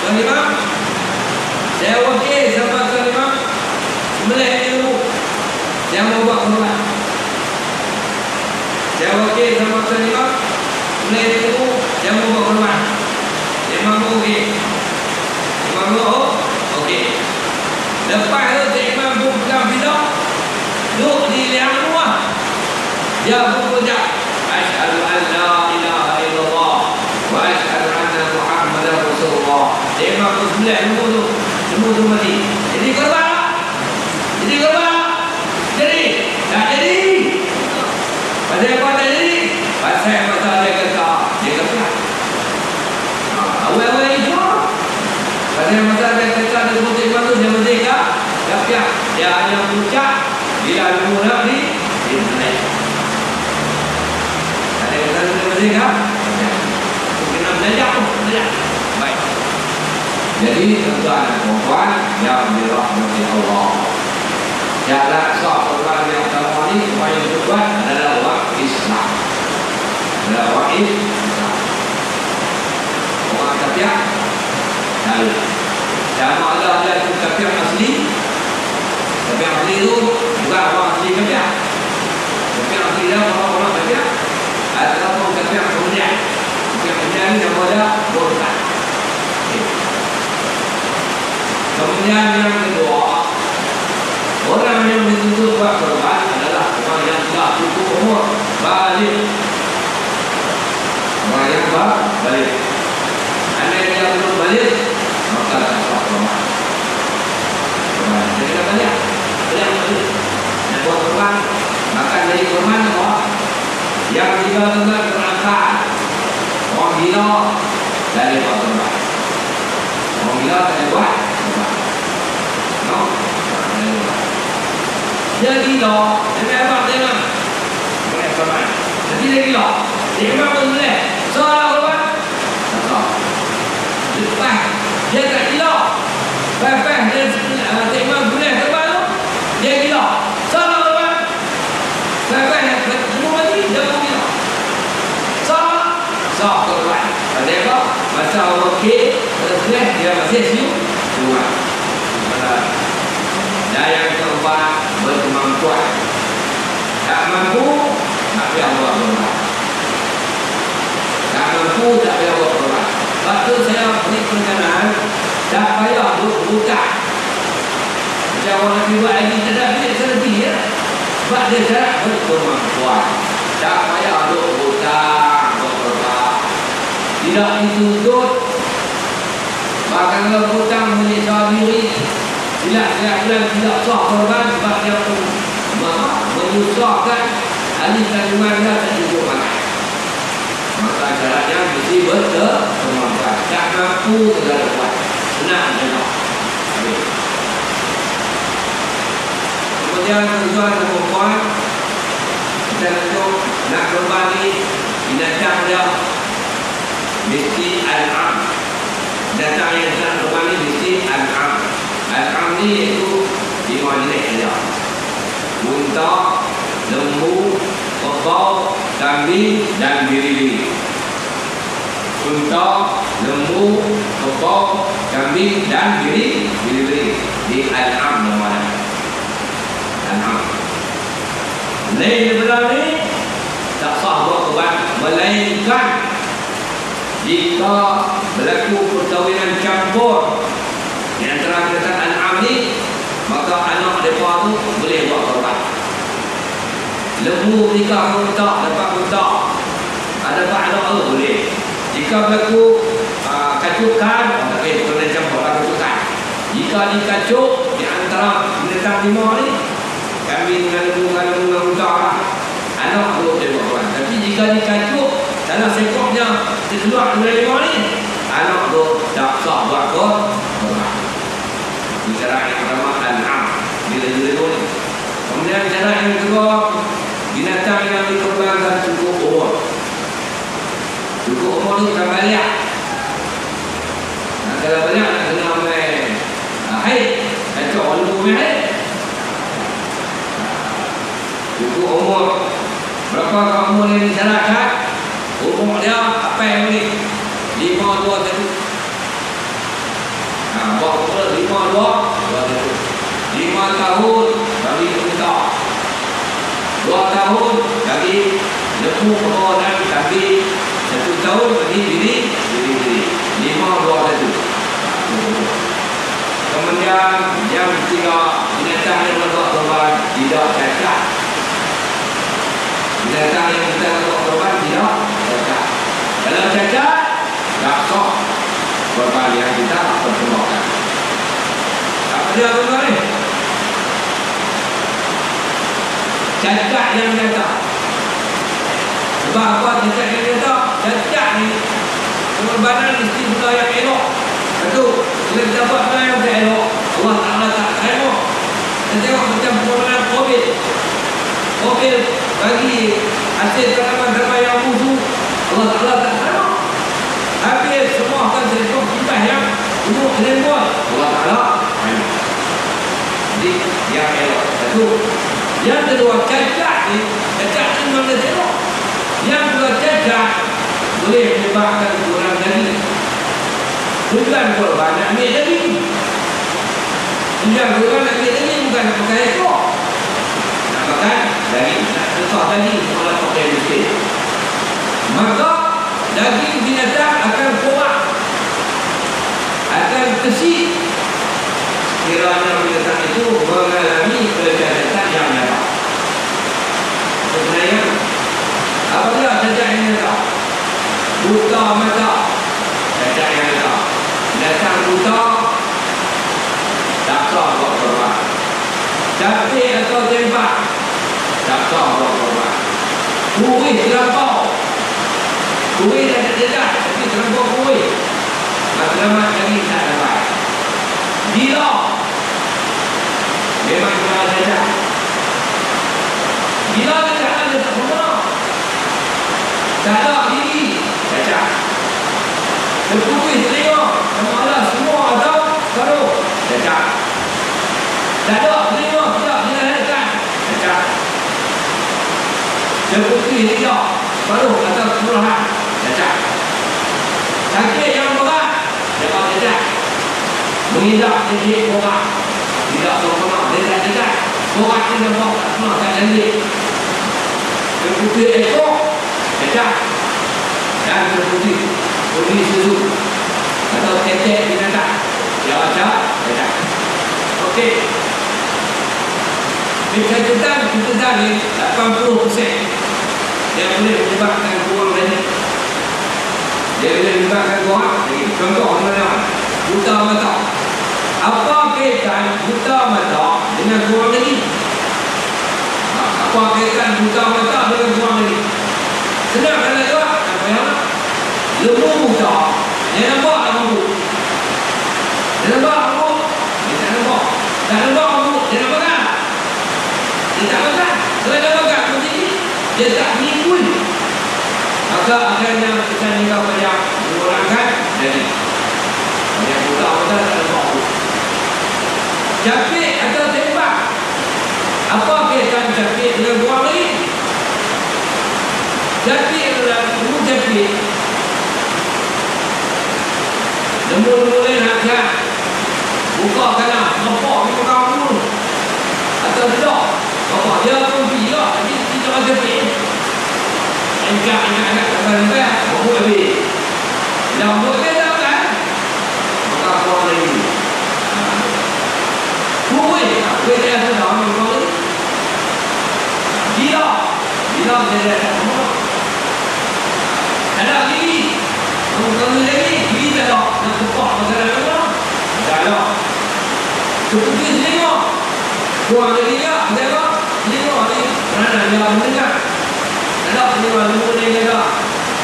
Tuan imam, saya wakil sama tuan imam, sembelih ilmu, saya mau buat korban. Saya wakil sama tuan imam, sembelih ilmu, saya mau buat korban. Imam okey. Imam okey. Lepas tu si imam pun pegang pisau, duduk di liang rumah. Dia pun ucap Asyhadu an la ilaha illallah wa asyhadu anna Muhammadar Rasulullah. Si imam pun sembelih ilmu tu. Ilmu tu mati. Jadi korban tak? Jadi korban tak? Jadi? Tak jadi. Pasal apa tak jadi? Pasal masa dia kata dia kata awal-awal itu pasal masa dia kata dia putih tu dia merdeka kafir. Dia hanya ucap bila ilmu Nabi dia naik. Ada kata dia merdeka kena belajar. Baik. Jadi ini tuan-tuan dan puan yang dirahmati Allah. Jalan sah korban yang utama ini supaya dibuat adalah waktu Islam. Adalah waktu Islam. Orang kafir lalu sama ada itu kafir asli. Kafir asli itu bukan orang asli kafir. Kafir asli adalah orang-orang kafir. Ada orang kafir kemudian. Kafir kemudian ini yang ada berkat. Kemudian yang kedua, orang yang dituntut buat korban adalah orang yang telah cukup umur balik. Orang yang balik. Andai dia belum balik, maka tak sah korban. Jadi kita balik. Yang buat korban, maka jadi korban apa? Yang tiga tengah terangkat. Orang gila dari buat korban. Orang gila tak ada buat. Dia gila, dia abang tengok. Boleh korban. Jadi dia gila. Dia abang pun boleh. Salah korban. Tak. Lepas dia tak gila. Lepas dia tengok boleh korban tu. Dia gila. Salah korban. Lepas semua mati, dia pun gila. Salah. Salah korban. Pada apa? Masa orang okey, dia masih senyum. Dua. Dan yang keempat, berkemampuan. Tak mampu, tak payah buat korban. Tak mampu, tak payah buat korban. Sebab tu saya beri perencanaan, tak payah buka. Macam orang Nabi buat lagi, tak ada duit selebih ya. Sebab dia syarat berkemampuan. Tak payah buka buat korban. Tidak dituntut. Bahkan kalau hutang menyiksa diri, tidak tidak sah korban sebab dia menyusahkan ahli kandungan dia tak cukup makan. Maka syaratnya mesti berkemampuan. Tak mampu tidak dapat. Senang jenak. Kemudian tuan dan puan, kita nak korban ni binatang dia mesti al-am. Binatang yang kita nak korban ni mesti al-am. Al-am ni iaitu 5 jenis saja. Unta, lembu, kerbau, kambing dan biri-biri. Unta, lembu, kerbau, kambing dan biri-biri. Di al-am namanya. Al-am. Lain daripada ni tak sah buat korban, melainkan jika berlaku perkahwinan campur di antara binatang al-am ni, maka anak mereka tu boleh buat korban. Lembu nikah unta, dapat unta, dapat anak tu boleh. Jika berlaku kacukan, tak boleh kena campur kacukan. Jika dikacuk di antara binatang 5 ni, kambing dengan lembu dengan unta lah, anak tu boleh buat korban. Tapi jika dikacuk dalam sekornya keluar dari 5 ni, anak tu tak sah buat korban. Cara yang pertama al-am, bila-bila ni. Kemudian cara yang kedua, binatang yang dikorbankan cukup umur. Cukup umur tu bukan balik. Kalau balik nak kena main haid, kacau lembu main haid. Cukup umur. Berapa umur yang disyaratkan? Umur dia apa yang ni? 5, 2, 1. Buat umur 5, 2, 5 tahun bagi unta, 2 tahun bagi lembu, kerbau dan kambing, 1 tahun bagi biri-biri. 5, 2, 1. Kemudian yang ketiga, binatang yang membuat korban tidak cacat. Binatang yang kita membuat korban tidak cacat. Kalau cacat, tak sah korban yang kita persembahkan. Apa dia korban ni? Cacat yang nyata. Sebab apa cacat yang nyata? Cacat ni pengorbanan mesti benda yang elok. Betul. Bila kita buat benda yang tak elok, Allah Ta'ala tak terima. Kita tengok macam pengorbanan Qabil. Qabil bagi hasil tanaman-tanaman yang busuk, Allah Ta'ala tak terima. Habis semua akan selesai kipas yang busuk. selembut Allah Ta'ala banyak. Jadi yang elok satu. Yang kedua, cacat ni, cacat ni mana tengok. Yang kedua, cacat boleh menyebabkan kurang daging. Bukan korban nak ambil daging. Yang korban nak ambil daging bukan nak pakai ekor, nak makan daging, nak tetap daging kalau pakai miskin. Maka daging binatang akan korak, akan kesik kiranya binatang itu mengalami kecacatan yang nyata. Sebenarnya apabila cacat yang nyata, buta mata, cacat yang nyata, binatang buta tak sah buat korban. Capit atau tembak tak sah buat korban. Kuih terlampau, kuih dah tak cacat tapi terlampau kuih, matlamat lagi tak dapat. Gila memang kena cacat. Gila cacat ada tak sempurna, tak ada gigi cacat. Terkuih telinga sama Allah semua ada baru cacat. Tak ada telinga tidak dilahirkan cacat. Terkuih tidak baru atau keseluruhan cacat. Sakit yang berat dapat cacat. Mengidap sedikit korak tidak sempurna, dia tak cacat. Korak ni nampak tak sempurna, tak jadi. Terkuih ekor cacat. Dan terkuih susu atau tetek binatang yang ada cacat. Okey, kecacatan kita ni 80% dia boleh menyebabkan kurang daging. Dia boleh menyebabkan kurang daging. Contoh mana? Buta mata. Apa kaitan buta mata dengan kurang daging? Apa kaitan buta mata dengan kurang daging? Senang kan nak jawab? Apa yang nak? Lembu buta, dia nampak lembu. Dia nampak lembu, dia tak nampak. Tak nampak lembu, dia nampak kan? Dia tak makan. Kalau dia makan macam ni, dia tak mengikut. Maka akhirnya kita nikah banyak mengurangkan daging. Yang buta-buta tak nampak pun. Capit atau tembak. Apa kaitan capit dengan buang lagi? Capit adalah lembu capit. Lembu-lembu lain hati-hati buka kanan, nampak ni bukan lembu atau tidak, nampak dia pun bila jadi kita macam ni angkat sampai bahu habis. Yang buat dia tak kan maka kurang lagi kuih dia ada dalam kurang lagi gila dia ada semua ada gigi. Kamu lagi gigi tak ada nak tepak makanan apa? Tak ada. Seperti telinga kurang lagi tak? Ada apa? Telinga ni mana dia mendengar? Tak ada telinga lembu ni ada.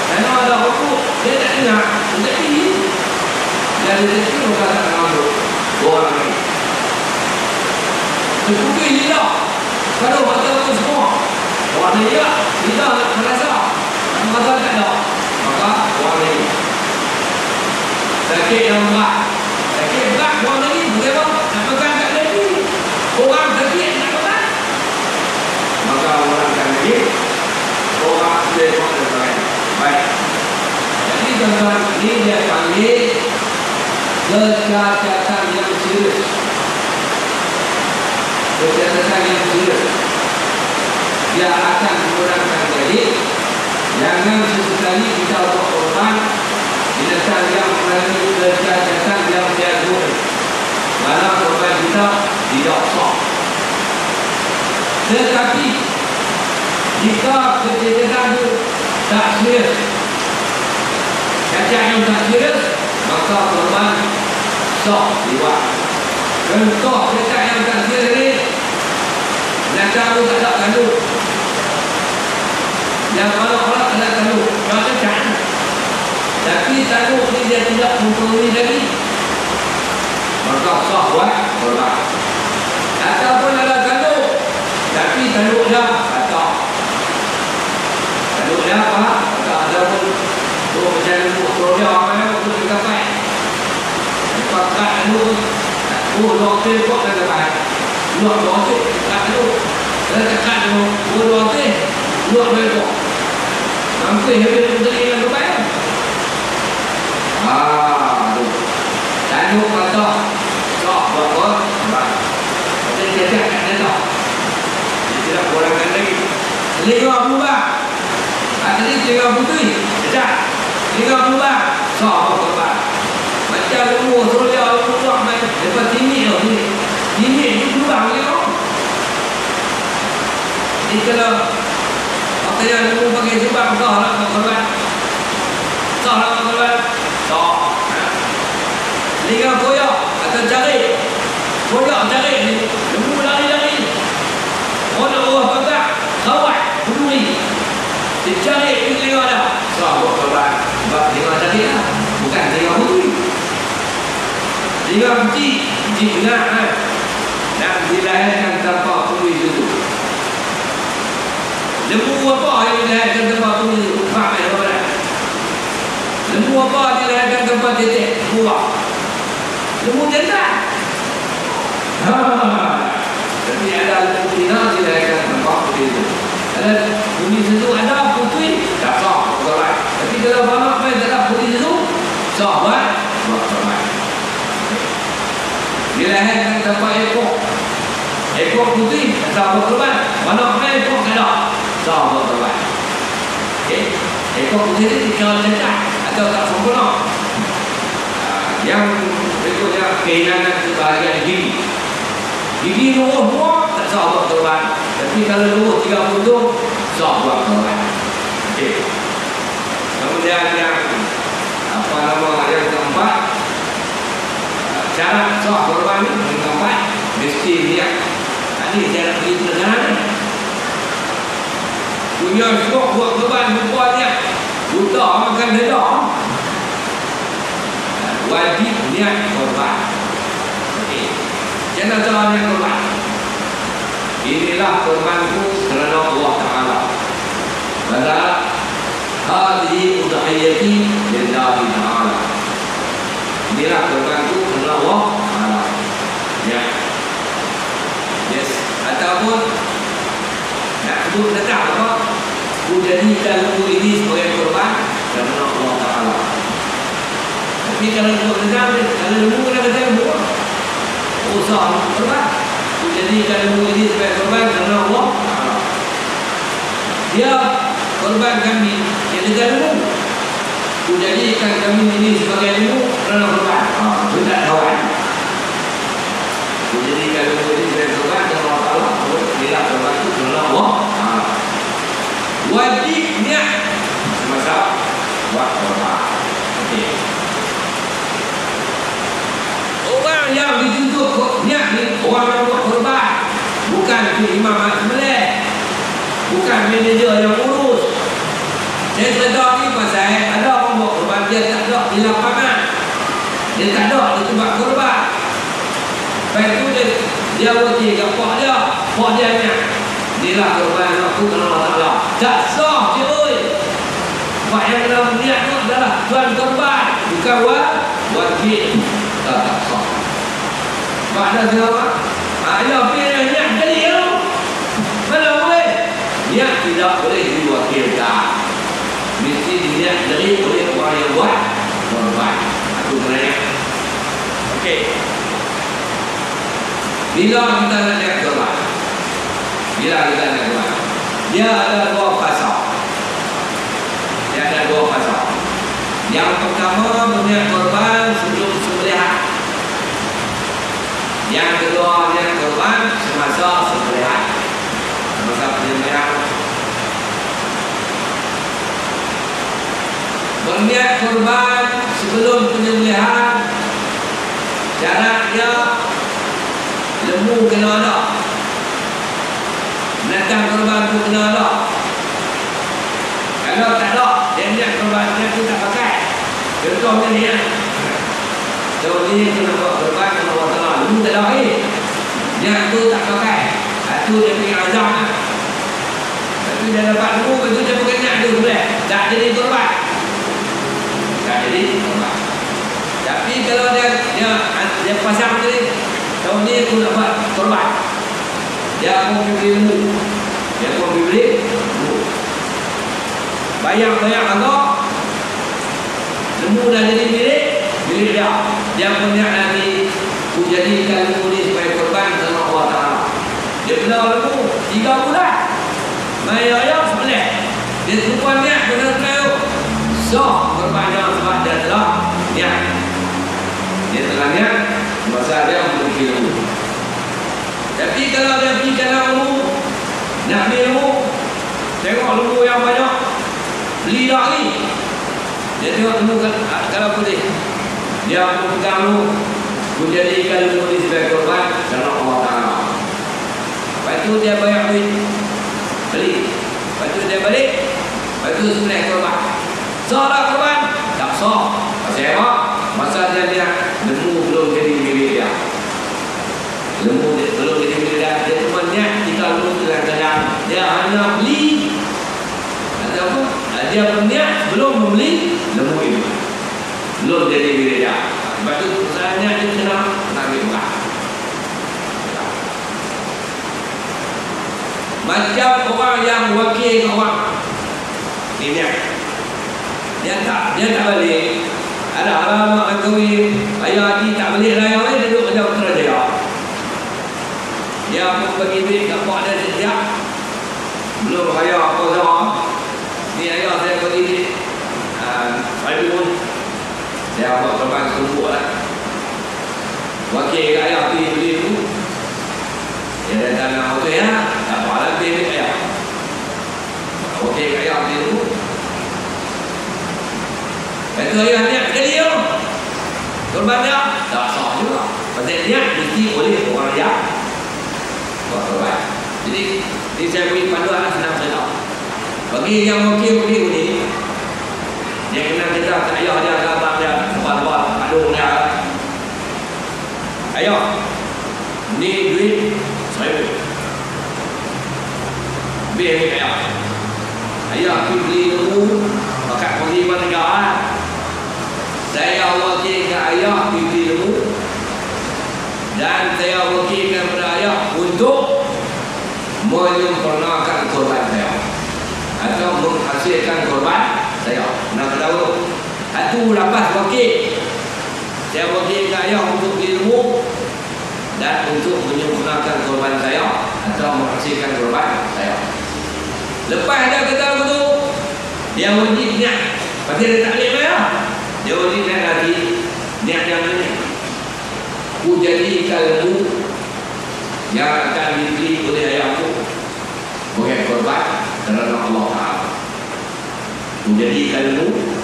Kerana ada hukuk dia tak dengar. Dia tinggi. Dan dia tinggi maka tak mengambil kurang lagi. Seperti lidah. Kalau mata tu semua kurang lagi tak? Lidah nak merasa mata tak ada maka kurang lagi. Sakit yang berat, sakit berat kurang lagi. Bagaimana? Nak makan tak lagi. Orang sakit nak makan maka orang tak lagi. Orang boleh buat dan sebagainya. Baik. Jadi tuan-tuan, ini dia panggil kecacatan yang serius. Kecacatan yang serius. Dia akan mengurangkan daging. Jangan sesekali kita buat korban binatang yang mengalami kecacatan yang serius. Malah korban kita tidak sah. Tetapi jika kecacatan itu tak serius, cacat yang tak serius, maka korban sah dibuat. Contoh cacat yang tak serius ini, binatang itu tak ada kandung. Yang kalau ada tanduk, kalau cacat, tapi tanduk ni dia tidak mempunyai daging, maka sah buat korban. Ataupun ada tanduk, tapi tanduk dah patah. Tanduk dah apa? Tak ada pun. Tu macam tu, dia apa yang untuk dikapai. Pakai oh luar tu kok tak dapat. Luar tu tak tu. Dah cakap tu, oh luar tu kok. Nampak habis tu tadi yang terbaik. Tu. Tanu kata, sok berapa? Tapi dia cakap kat dia. Dia tidak kurangkan lagi. 50 bang. Tadi 30 tu. Sekejap. 30 bang. Sok berapa bang? Macam umur suruh dia umur main. Lepas timik tau ni. Timik tu bang ni tau. Ni kalau katanya umur pakai jubang sok lah korban. Sok lah korban. Sok. Liga koyak atau cari. Koyak cari ni. Umur lari-lari. Orang orang pakai kawat peduli. Dicari ni liga dah. Sok korban. Sebab liga cari lah. Bukan liga peduli. Liga kecil benar kan? Dan dilahirkan tanpa peduli itu. Lembu apa yang dilahirkan tanpa peduli itu? Faham ya? Lembu apa dilahirkan tanpa titik? Buah. Lembu jantan. Tapi ada lembu tina dilahirkan tanpa peduli itu. Ada bumi sesuatu ada putih, tak sah. Tapi kalau banyak main tak ada putih sesuatu, sah buat korban. Dilahirkan tanpa ekor. Ekor putih tak buat korban. Banyak main ekor tak ada, sah buat korban. Okay. Ekor putih ini tinggal cacat atau tak sempurna. Yang berikutnya kehilangan sebahagian gigi. Gigi luruh tak sah buat korban. Tapi kalau luruh 3 putung, sah buat korban. Okay. Kemudian yang yang keempat, cara sah korban ni yang keempat mesti dia tadi cara pergi negara ni punya syok buat korban lupa dia buta makan dada, wajib niat korban. Okey, jangan cara niat korban. Inilah korbanku kerana Allah Ta'ala. Padahal hadhihi udhiyati lillahi ta'ala. Inilah korbanku kerana Allah Ta'ala. Ya. Yes. Ataupun nak sebut tetap apa? Ku jadikan lembu ini sebagai korban kerana Allah Ta'ala. Tapi kalau sebut tetap, kalau lembu kena kata lembu, usah korban. Ku jadikan lembu ini sebagai korban kerana Allah Ta'ala. Dia korban kami yang tidak lembu. Ku jadikan kami ini sebagai lembu kerana korban. Itu tak kawan. Ku jadikan lembu ini sebagai korban kerana Allah Ta'ala. Bila korban itu kerana Allah Ta'ala. Wajib niat semasa buat korban. Okey. Orang yang dituntut niat ni, orang yang buat korban, bukan imam sembelih, bukan manager yang urus. Saya cerita ni pasal ada orang buat korban, dia tak ada di lapangan, dia tak ada di tempat korban. Lepas tu dia berhenti kat pak dia ni, inilah korban aku kerana Allah Ta'ala. Tak sah je oi. Pak yang dalam niat tu adalah tuan korban, bukan wajib. Tak sah. Pak dah siapa? Ayah pilih niat jadi tu. Mana boleh? Niat tidak boleh diwakilkan. Mesti dilihat dari oleh orang yang buat korban. Aku tanya. Okey. Bila kita nak niat korban? Bila kita niat korban? Dia ada 2 fasa. Yang pertama berniat korban sebelum sembelihan. Yang kedua niat korban semasa sembelihan. Semasa penyembelihan. Berniat korban sebelum penyembelihan, syaratnya lembu kena ada, binatang korban tu kena ada. Kalau tak ada, dia niat korban dia tu tak pakai. Contohnya ni ya. Contoh ni kena buat korban kena Allah Ta'ala. Lembu tak ada air, niat tu tak pakai. Itu dia punya azam lah. Tapi dia dapat lembu, itu dia pakai niat tu boleh. Tak jadi korban. Tak jadi korban. Tapi kalau dia pasang tadi, tahun ni aku nak buat korban. Dia aku pergi beli lembu. Dia aku pergi beli lembu. Bayang-bayang agak lembu dah jadi milik dia. Dia punya nanti aku jadikan lembu ni sebagai korban sama Allah Ta'ala. Dia bela lembu 3 bulan. Mai ayam sembelih. Dia terpuan niat benar-benar sah korban dia sebab dia telah niat. Dia telah niat masa dia memiliki lembu. Tapi kalau dia pergi kandang lembu, nak beli lembu, tengok lembu yang banyak, beli lagi. Dia tengok lembu kalau putih, dia pun pegang lembu, pun jadikan lembu ni sebagai korban kerana Allah Ta'ala. Lepas tu dia banyak duit, beli. Lepas tu dia balik, lepas tu sembelih korban. Sah tak korban? Tak sah. Pasal apa? Masa dia lihat lembu belum jadi milik dia. Lembu dia belum jadi milik dia. Dia cuma niat jika lembu dalam keadaan dia hanya beli. Atau apa? Dia berniat belum membeli lembu itu. Belum jadi milik dia. Sebab tu masalahnya dia kena ambil bukan. Macam orang yang wakil orang ni niat. Dia tak balik. Ada alamak kahwin, ayah haji tak balik lah yang lain, dia duduk kerja utara dia. Dia pun bagi duit kat pak dia sejak belum ayah apa sama. Ni ayah saya bagi duit saya pun saya buat korban serumpuk lah. Wakil kat ayah pergi beli tu, dia datang dengan hotel ya, tak apa lah pergi duit ayah. Wakil kat ayah beli tu, itu ayah niat sekali ya. Korban dia tak sah juga. Pasal niat mesti oleh orang yang buat korban. Jadi saya beri panduan senang senang. Bagi yang wakil ni, dia kena kita ke ayah dia, ke abang dia, abang-abang, adung dia. Ayah, ni duit saya biar ni ayah. Ayah pergi beli lembu, pakat pergi negara. Saya wakilkan ayah pergi beli lembu, dan saya wakilkan kepada ayah untuk menyempurnakan korban saya atau menghasilkan korban saya. Nak tahu? Satu lepas wakil, saya wakilkan ayah untuk beli lembu dan untuk menyempurnakan korban saya atau menghasilkan korban saya. Lepas dia kata begitu, dia wajib niat. Pasal dia tak boleh bayar, dia wajib niat lagi. Niat yang ini, ku jadikan lembu yang akan dibeli oleh ayahku sebagai korban kerana Allah Ta'ala. Ku jadikan lembu.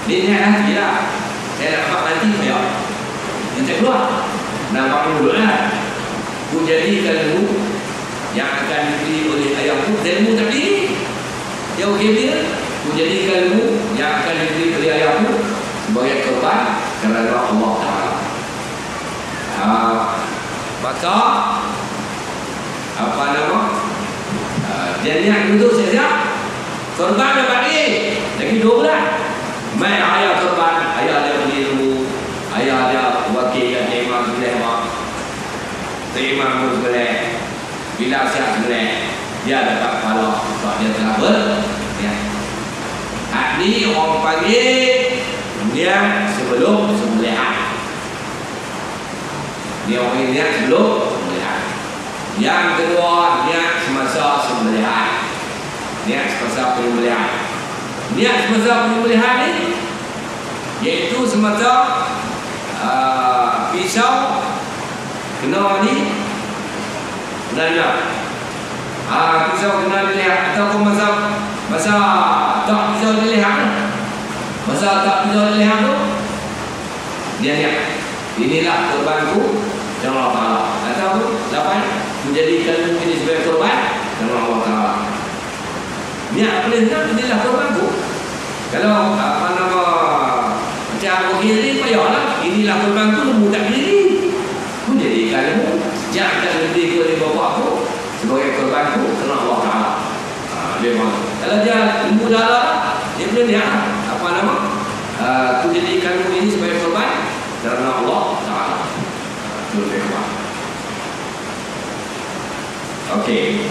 Ni niat lagi lah. Saya nak nampak nanti bayar. Yang tak keluar, nampak dulu lah. Ku jadikan lembu yang akan dibeli oleh ayahku, dan lembu tak beli. Dia okey dia, ku jadikan lembu yang akan dibeli oleh ayahku sebagai korban kerana Allah Ta'ala. Maka apa nama? Dia niat duduk siap-siap. Korban dah bagi lagi 2 bulan. Mai ayah korban, ayah dia beli lembu, ayah dia wakilkan imam sembelih mak. Imam pun sembelih. Bila siap sembelih, dia dapat pahala sebab dia telah berniat. Ni orang panggil niat sebelum sembelihan. Ni orang niat sebelum sembelihan. Yang kedua, niat semasa sembelihan. Niat semasa penyembelihan. Niat semasa penyembelihan ni iaitu semasa pisau kena ni kena lihat. Pisau kena dilihat ataupun masa tak pisau dilihat. Masa tak pisau dilihat tu, dia niat, inilah korbanku kerana Allah Ta'ala. Ataupun 8, menjadikan ini sebagai korban kerana Allah Ta'ala. Niat boleh tak, inilah korbanku. Kalau apa nama macam wakil ni, payahlah, inilah korbanku, lembu tak berdiri. Menjadikan lembu, jangan berdiri oleh bapa aku sebagai korbanku kerana Allah Ta'ala. Kalau dia lembu darah, dia boleh lihat apa nama, aku jadikan lembu ini sebagai korban kerana Allah Ta'ala. Zulfiqar. Okey.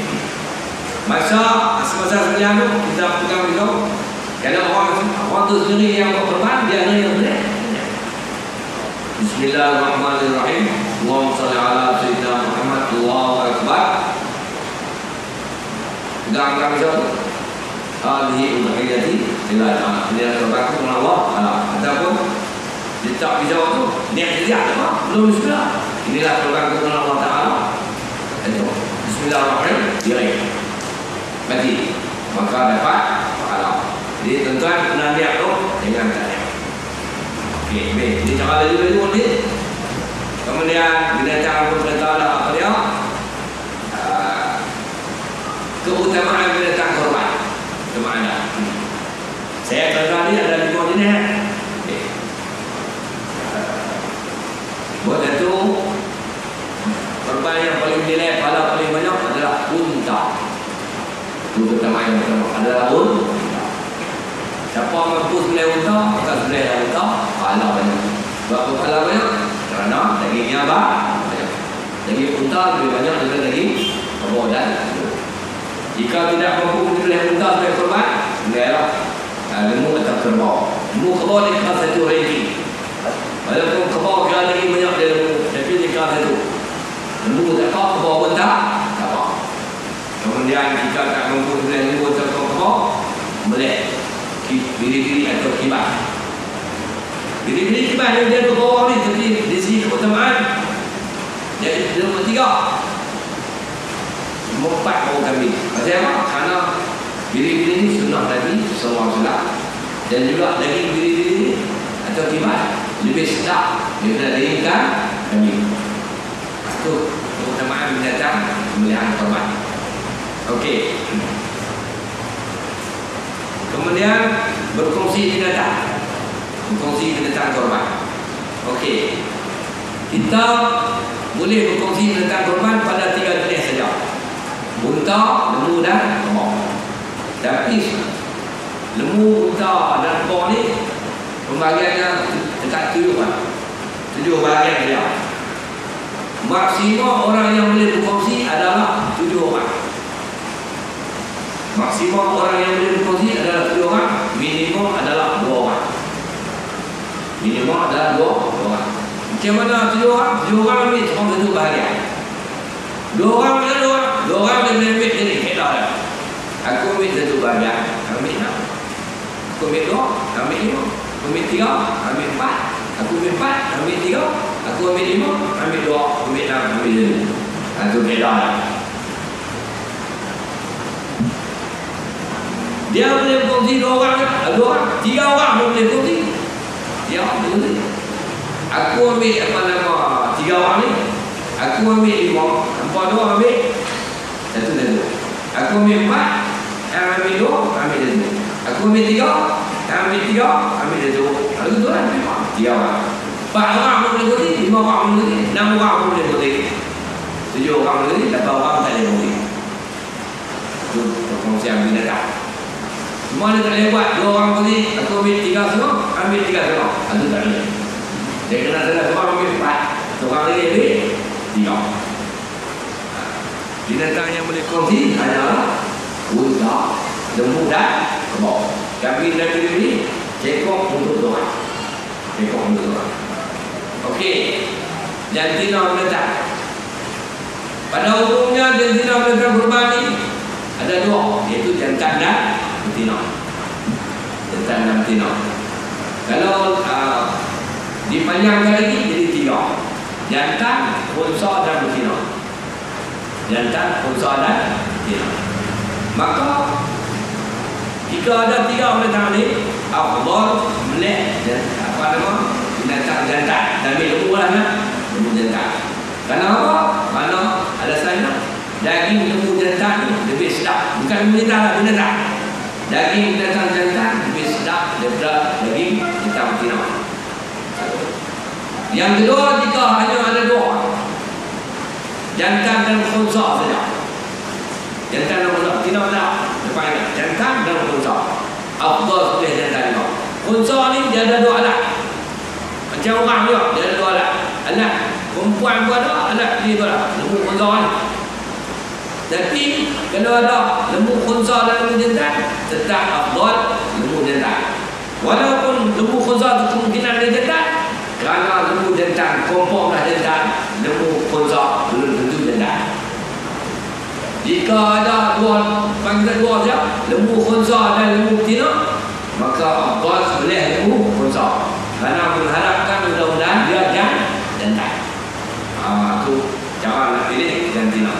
Masa sebenarnya tu kita pegang itu. Kalau orang tu sendiri yang berkorban, dia ada yang boleh. Bismillahirrahmanirrahim. Allahumma salli ala sayyidina Muhammad. Allahu akbar. Pegang itu. Hadhihi udhiyati lillahi ta'ala. Ini adalah berlaku dengan Allah Ta'ala. Ataupun letak pisau tu niat dia tak belum sudah. Inilah berlaku dengan Allah Ta'ala. Itu Bismillahirrahmanirrahim. Diri mati, maka dapat pahala. Jadi tuan-tuan kena lihat tu dengan cara. Okey, baik. Ini cara laju-laju ni. Kemudian binatang pun kita tahu apa dia? Keutamaan binatang korban. Kemana? Saya kata ni ada 5 jenis. Okay. Buat itu korban yang paling nilai pahala paling banyak adalah unta. Itu keutamaan yang pertama adalah unta. Siapa mampu sembelih unta, maka sembelih unta pahala banyak. Sebab apa pahala banyak? Kerana dagingnya banyak. Daging unta lebih banyak daripada daging kerbau dan jika tidak mampu menyembelih unta sebagai korban, sembelihlah lembu atau kerbau. Lembu kerbau dia kena satu ranking. Walaupun kerbau kira lagi banyak dari lembu, tapi dia kena satu. Lembu tak apa, kerbau pun tak apa. Kemudian jika tak mampu menyembelih lembu atau kerbau, sembelih biri-biri atau kibas. Biri-biri kibas dia ke bawah ni, tapi di sini keutamaan jadi nombor 3. Nombor 4 bau kambing. Pasal apa? Kerana biri-biri ni sunnah Nabi SAW. Dan juga daging biri-biri ni atau kibas lebih sedap daripada daging kambing. Itu keutamaan binatang pemeliharaan korban. Okey. Kemudian berkongsi binatang. Berkongsi binatang korban. Okey. Kita boleh berkongsi binatang korban pada 3 jenis saja. Unta, lembu dan kerbau. Tapi lembu, unta dan kerbau ni pembagiannya dekat 7 kan. 7 bahagian saja. Maksimum orang yang boleh berkongsi adalah 7 orang. Maksimum orang yang boleh berkongsi adalah 7 orang. Minimum adalah 2 orang. Minimum adalah 2 orang. Macam mana 7 orang? 7 orang ambil cuma 1 bahagian. 2 orang macam 2 orang. 2 orang dia boleh ambil jadi kita dah. Aku ambil 1 bahagian, ambil 6. Aku ambil 2, ambil 5. Aku ambil 3, ambil 4. Aku ambil 4, ambil 3. Aku ambil 5, ambil 2, ambil 6, ambil 1. Itu kita dah. Dia boleh berkongsi 2 orang, 2 orang, 3 orang boleh berkongsi. Dia boleh berkongsi. Aku ambil apa nama 3 orang ni. Aku ambil 5, hampa 2 ambil 1. Aku ambil 4, ambil 2, ambil 1. Aku ambil 3, ambil 3, ambil 1. Lalu tu lah 3 orang. 4 orang boleh berkongsi, 5 orang boleh berkongsi, 6 orang boleh berkongsi, 7 orang boleh berkongsi, 8 orang tak boleh berkongsi. Itu perkongsian binatang. Semua dia tak boleh buat 2 orang berkongsi. Aku ambil 3 semua, ambil 3 semua. Itu tak boleh. Dia kena salah seorang ambil 4, seorang lagi ambil 3. Binatang yang boleh kongsi adalah unta, lembu dan kerbau. Kambing dan biri cekok untuk 2 orang. Cekok untuk 2 orang. Okey. Jantina binatang. Pada umumnya jantina binatang korban ni ada 2, iaitu jantan dan betina. Jantan dan betina. Kalau dipanjangkan lagi jadi 3. Jantan, unsa dan betina. Jantan, unsa dan betina. Maka jika ada 3 binatang ni, afdal melih apa nama binatang jantan. Dan lembu lah nak lembu jantan. Kenapa? Kerana alasannya daging lembu jantan ni lebih sedap. Bukan binatang. Daging binatang jantan lebih sedap daripada daging binatang betina. Yang kedua, jika hanya ada 2 orang, jantan dan khunsa saja. Jantan dan khunsa, tidak ada depan ini. Jantan dan khunsa. Afdal boleh jantan juga. Khunsa ni dia ada 2 alat. Macam orang juga, dia ada 2 alat. Alat perempuan pun ada pilih pula lembu khunsa ni. Tapi kalau ada lembu khunsa dan lembu jantan, tetap afdal lembu jantan. Walaupun lembu khunsa tu kemungkinan dia jantan, kerana lembu jantan confirm dah jantan, lembu khunsa belum tentu jantan. Jika ada panggilan dua saja, lembu khunsa dan lembu betina, maka afdal sebelih lembu khunsa. Kerana mengharapkan mudah-mudahan dia jantan. Tu cara nak pilih jantina.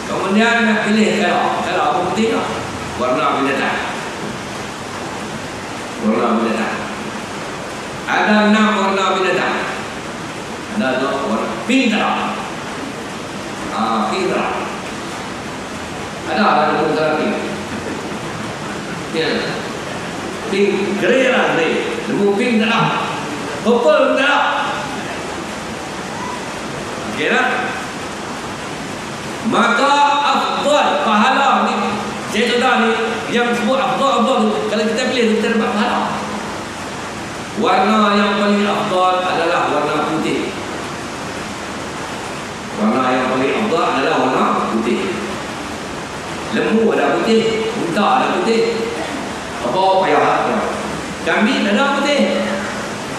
Kemudian nak pilih kalau apa betina, warna binatang. Warna binatang. Ada 6 warna binatang. Ada 2 warna pink tak? Pink tak? Ada lembu pink. Pink grey lah, grey. Lembu pink tak ada. Purple tak ada. Okey tak? Maka afdal pahala ni, saya sudah ni yang sebut afdal tu, kalau kita pilih kita dapat pahala. Warna yang paling afdal adalah warna putih. Warna yang paling afdal adalah warna putih. Lembu ada putih, unta ada putih. Apa payah? Kambing ada putih.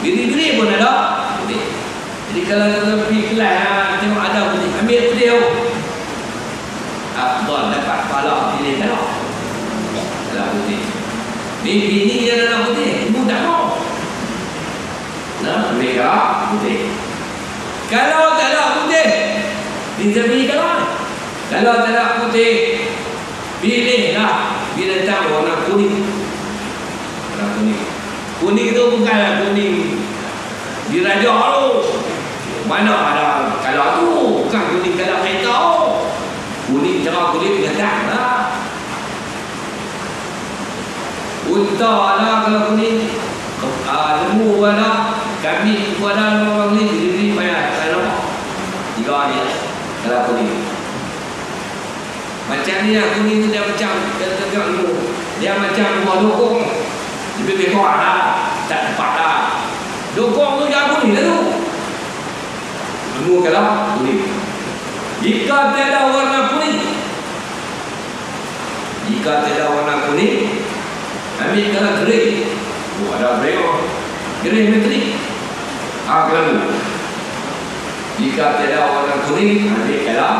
Biri-biri pun ada putih. Jadi kalau kita pergi kelas tengok ada putih, ambil putih tu. Afdal dapat pahala pilih kalau putih. Ni bini dia dalam putih, ibu tak mau. Nah, mereka putih. Kalau tak ada putih, kita pilih kalau tak ada putih, pilihlah binatang warna kuning. Warna kuning. Kuning itu bukanlah kuning diraja tu. Mana ada kalau tu bukan kuning kalau kereta. Kuning cerah kulit binatang lah. Unta lah kalau kuning, lembu ada, kambing pun ada, orang ni diri payah tak nampak. 3 ni kalau kuning. Macam ni lah kuning tu dia macam dia tengok dulu. Dia macam buah dokong. Lebih kuat lah, tak tepat lah. Dokong tu jangan kuning lah tu. Lembu kalau kuning. Jika tiada warna kuning, ambil kalau grey. Ada grey oh. Grey metrik. Kalau jika tiada warna kuning, ambil kalau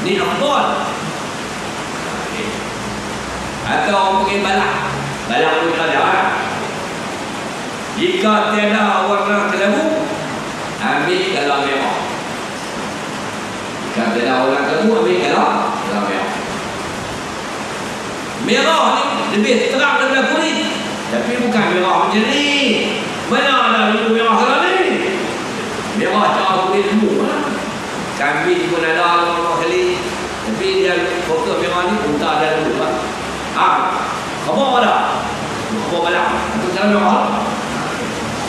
ni afdal. Atau orang pakai balak. Balak tu ada. Jika tiada warna kelabu, ambil kalau merah. Jika tiada warna kelabu, ambil kalau merah. Merah ni lebih terang daripada kuning, tapi bukan merah macam ni. Mana ada lembu merah kalau ni? Merah cara kulit lembu lah. Kambing pun ada beberapa kali, tapi dia fokus merah ni unta dan lembu lah. Khabar ada? Khabar balak. Itu cara merah.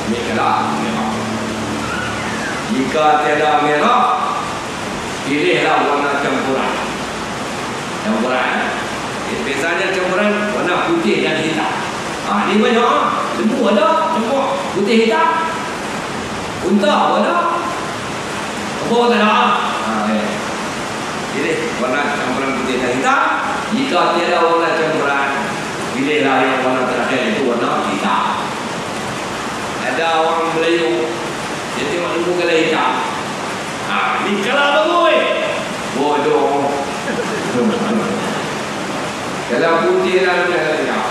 Ambil kalau merah. Jika tiada merah, pilihlah warna campuran. Biasanya campuran warna putih dan hitam. Ni banyak. Lembu ada campur putih hitam. Unta ada. Apa tak ada? Pilih warna campuran putih dan hitam. Jika tiada warna campuran, pilihlah yang warna terakhir, itu warna hitam. Ada orang Melayu, dia tengok lembu kalau hitam. Ni kalah bagus. Bodoh. Kalau putih dan hitam,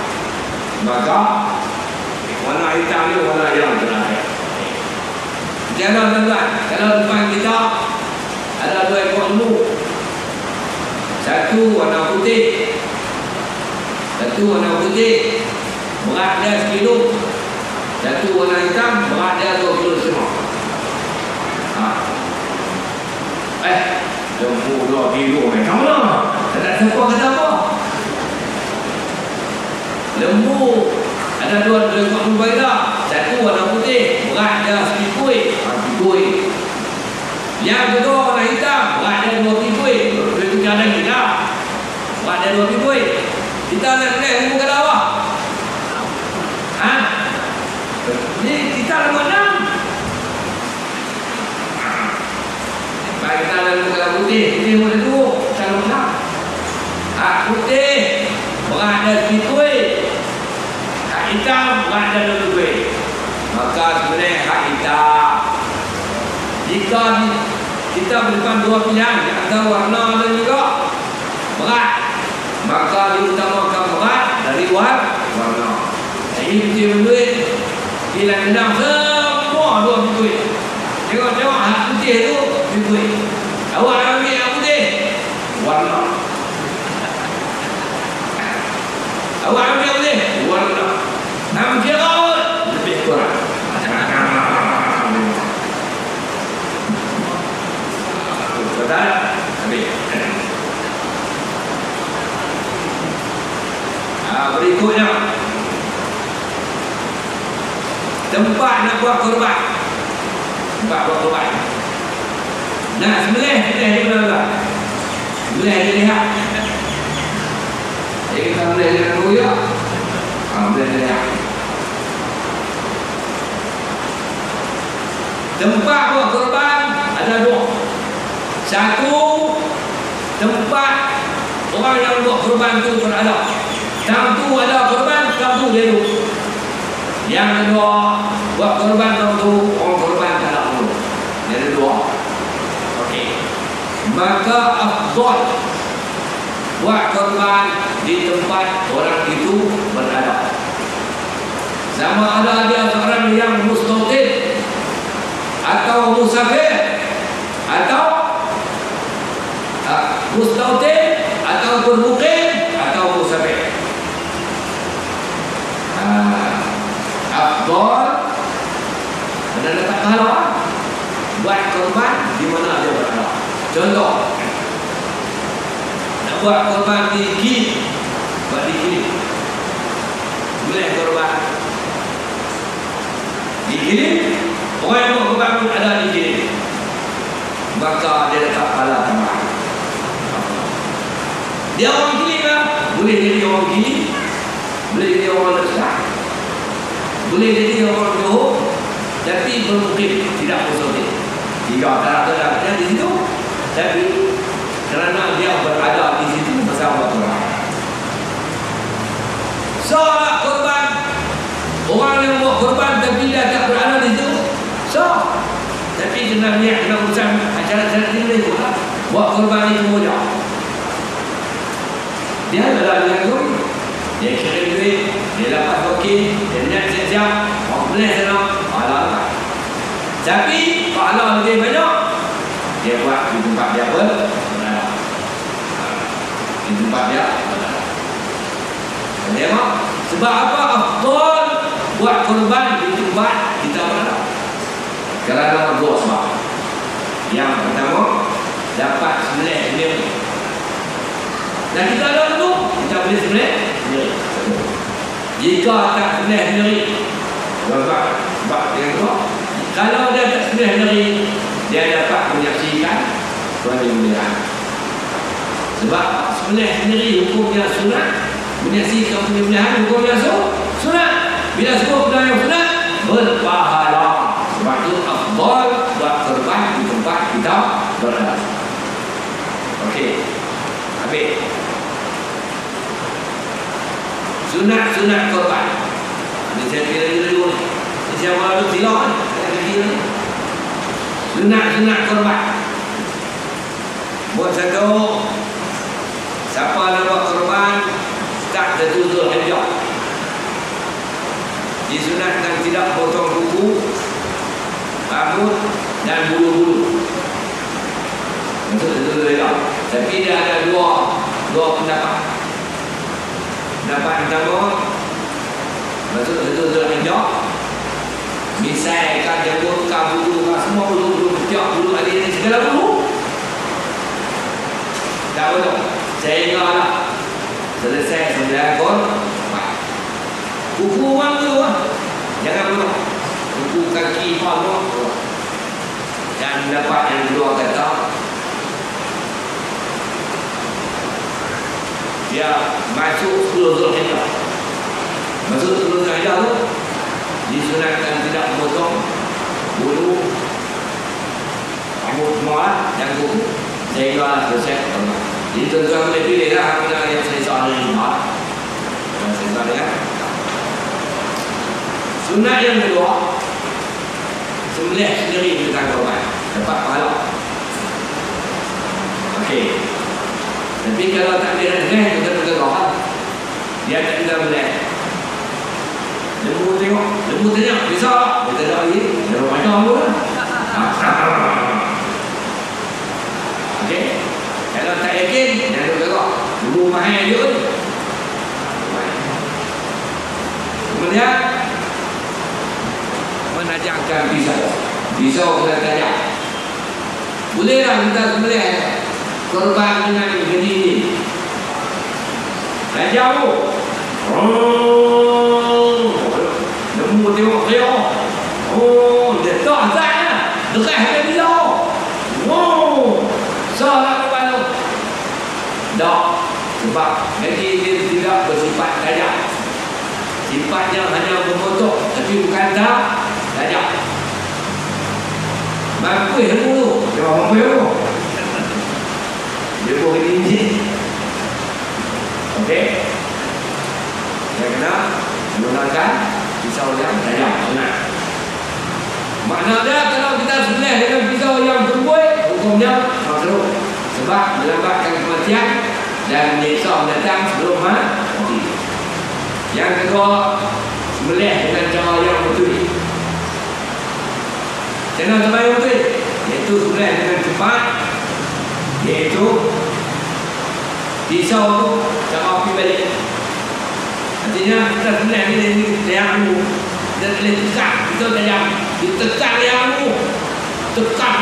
maka warna hitam ni warna yang terakhir. Jangan tuan-tuan, kalau depan kita ada 2 ekor lembu, satu warna putih, berat dia 1 kilo. Satu warna hitam, berat dia 2 kilo semua. Lembu 2 kilo macam mana? Tak siapa kata apa. Lembu ada 2 ekor lembu berbeza. Satu warna putih, berat dia 1 pikui. Yang kedua warna hitam, berat dia 2 pikui. Itu kadang kita berat dia 2 pikui. Kita nak pilih lembu ke bawah. Ni kita lembu 6. putih boleh duduk kalau benar. Hak putih berat dan pikui, hak hitam berat dan pikui. Maka sebenarnya hak hitam. Jika kita berdepan dua pilihan antara warna dan juga berat, maka diutamakan berat dari warna. Ini putih berduit, pilihan gendam semua dua pikui. Tengok hak putih tu pikui. Awak ambil hak putih warna. Awak ambil putih warna. Nak kira lebih kurang. Betul? Ambil. Berikutnya, tempat nak buat korban. Nak sembelih di mana? Sembelih di lihat. Jadi kita sembelih dengan ruya. Sembelih di lihat. Tempat buat korban ada dua. Satu, tempat orang yang buat korban itu berada. Tam tu ada korban, tam tu dia duduk. Yang kedua, buat korban tam tu orang korban tak ada dulu. Dia ada dua. Okey. Maka afdal buat korban di tempat orang itu berada. Sama ada dia seorang yang mustaqil atau musafir atau mustaqil atau bermukim atau musafir. Afdal dan letak pahala buat korban di mana dia berada. Contoh, nak buat korban di kiri, buat di kiri. Boleh korban di kiri, orang yang buat korban pun ada di kiri. Maka dia letak pahala tambahan. Dia orang kiri kan? Boleh jadi orang kiri, boleh jadi orang lesah, boleh jadi orang Johor, tapi bermukim tidak bersotik. Jika tak di situ, tapi kerana dia berada di situ bersama Tuhan. Soal korban, orang yang buat korban tapi dia tak berada di situ, tapi kena niat, kena urusan acara-acara ini pula. Buat korban itu mudah. Dia adalah dengan duit. Dia kirim duit, dia dapat wakil, dia niat siap-siap, orang boleh sana, pahala tak. Tapi pahala lebih banyak, dia buat di tempat dia berada. Di tempat dia berada. Tengok, sebab apa? Afdal buat korban di tempat kita berada. Kerana dua sebab. Yang pertama, dapat sembelih sendiri. Dan kita ada tu, kita boleh sembelih sendiri. Jika tak sembelih sendiri, sebab yang kedua, kalau dia tak sembelih sendiri, dia dapat menyaksikan penyembelihan. Sebab sembelih sendiri hukumnya sunat, menyaksikan penyembelihan hukumnya sunat. Bila semua benda yang sunat, berpahala. Sebab itu afdal buat korban di tempat kita berada. Okey, habis. Sunat korban. Ini saya kira-kira dulu ni. Ini siapa ada silap ni? Saya kira ni. Sunat korban. Buat satu, siapa nak buat korban, start satu Zulhijjah. Disunatkan tidak potong kuku, rambut dan bulu-bulu. Untuk itu beda. Tapi dia ada dua pendapat. Pendapat pertama, betul Zulhijjah. Misalkan janggut, bulu, semua bulu, ketiak, bulu, adik ini segala bulu. Tak betul. Saya ingatlah selesai 9 ekor. Kuku orang tu jangan potong. Kuku kaki palung. Dan dapat yang kedua kata, dia masuk 10 Zulhijjah. Masuk 10 Zulhijjah tu disunatkan tidak potong bulu, rambut semua dan kuku. Sehingga selesai khutbah. Jadi tuan-tuan boleh pilih lah bila yang saya soal hari ini. Saya soal ya. Sunat yang kedua, sembelih sendiri di tangan korban, dapat pahala. Okey. Tapi kalau tak boleh dengar, kita tegak. Dia tak bisa boleh. Lembu tengok, bisa. Kita tak lagi, dia macam pun. Okey. Kalau tak yakin, jangan tegak. Lembu mahal dia pun. Kemudian menajamkan pisau kena tajam. Bolehlah kita sembelih korban dengan gedi ini. Tajam tu. Lembu tengok dia. Dia tak sana. Dekat dengan pisau. Salah korban tu. Tak. Sebab gedi ini tidak bersifat tajam. Sifatnya hanya memotong, tapi bukan tajam. Mampu lembu tu. Dia mampu tu. Dia boleh ini. Okey. Dia kena menggunakan pisau yang tajam. Sunat. Maknanya kalau kita sembelih dengan pisau yang berbuih, hukumnya makruh. Sebab melambatkan kematian dan menyiksa mendatang sebelum mati. Yang kedua, sembelih dengan cara yang betul. Cara yang betul, iaitu sembelih dengan cepat, iaitu pisau tu cara api balik. Artinya kita sembelih ni lehermu, dan boleh tekan pisau tajam, ditekan lehermu, tekan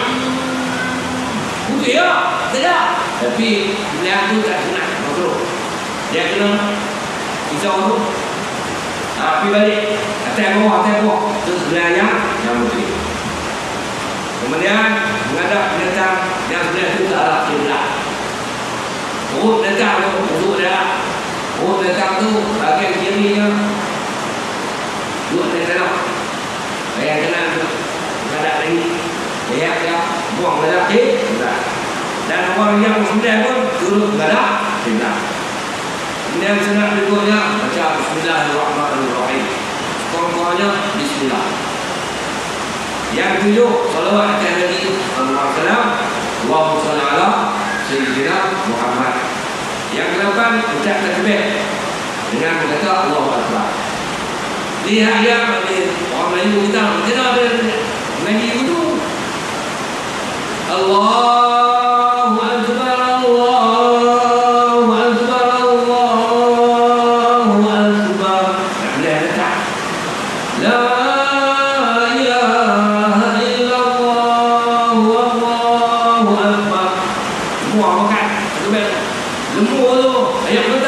putih ya, tidak. Tapi leher tu tak sunat, makruh. Dia kena pisau tu api balik, atas bawah itu sebelah yang betul. Kemudian menghadap binatang yang sebelah itu ke arah kiblat. Perut binatang tu untuk darah. Perut binatang tu bahagian kirinya duduk di tanah, bahagian kanan tu menghadap lagi. Lihat dia buang menghadap kiblat. Dan orang yang sembelih pun duduk menghadap kiblat. Kemudian sunat berikutnya baca Bismillahirrahmanirrahim. Sekurang-kurangnya Bismillah. Yang ketujuh, salawat atas Nabi sallallahu alaihi wasallam. Allahumma shalli ala sayyidina Muhammad. Yang ke-8, ucap takbir dengan berkata Allahu Akbar. Lihat ya, orang Melayu kita macam mana mengaji itu. Allahu Akbar, Allahu Akbar, Allahu Akbar. Tak boleh letak. La ilaha illallah, Allahu Akbar. Semua makan. Lembu tu, ayam tu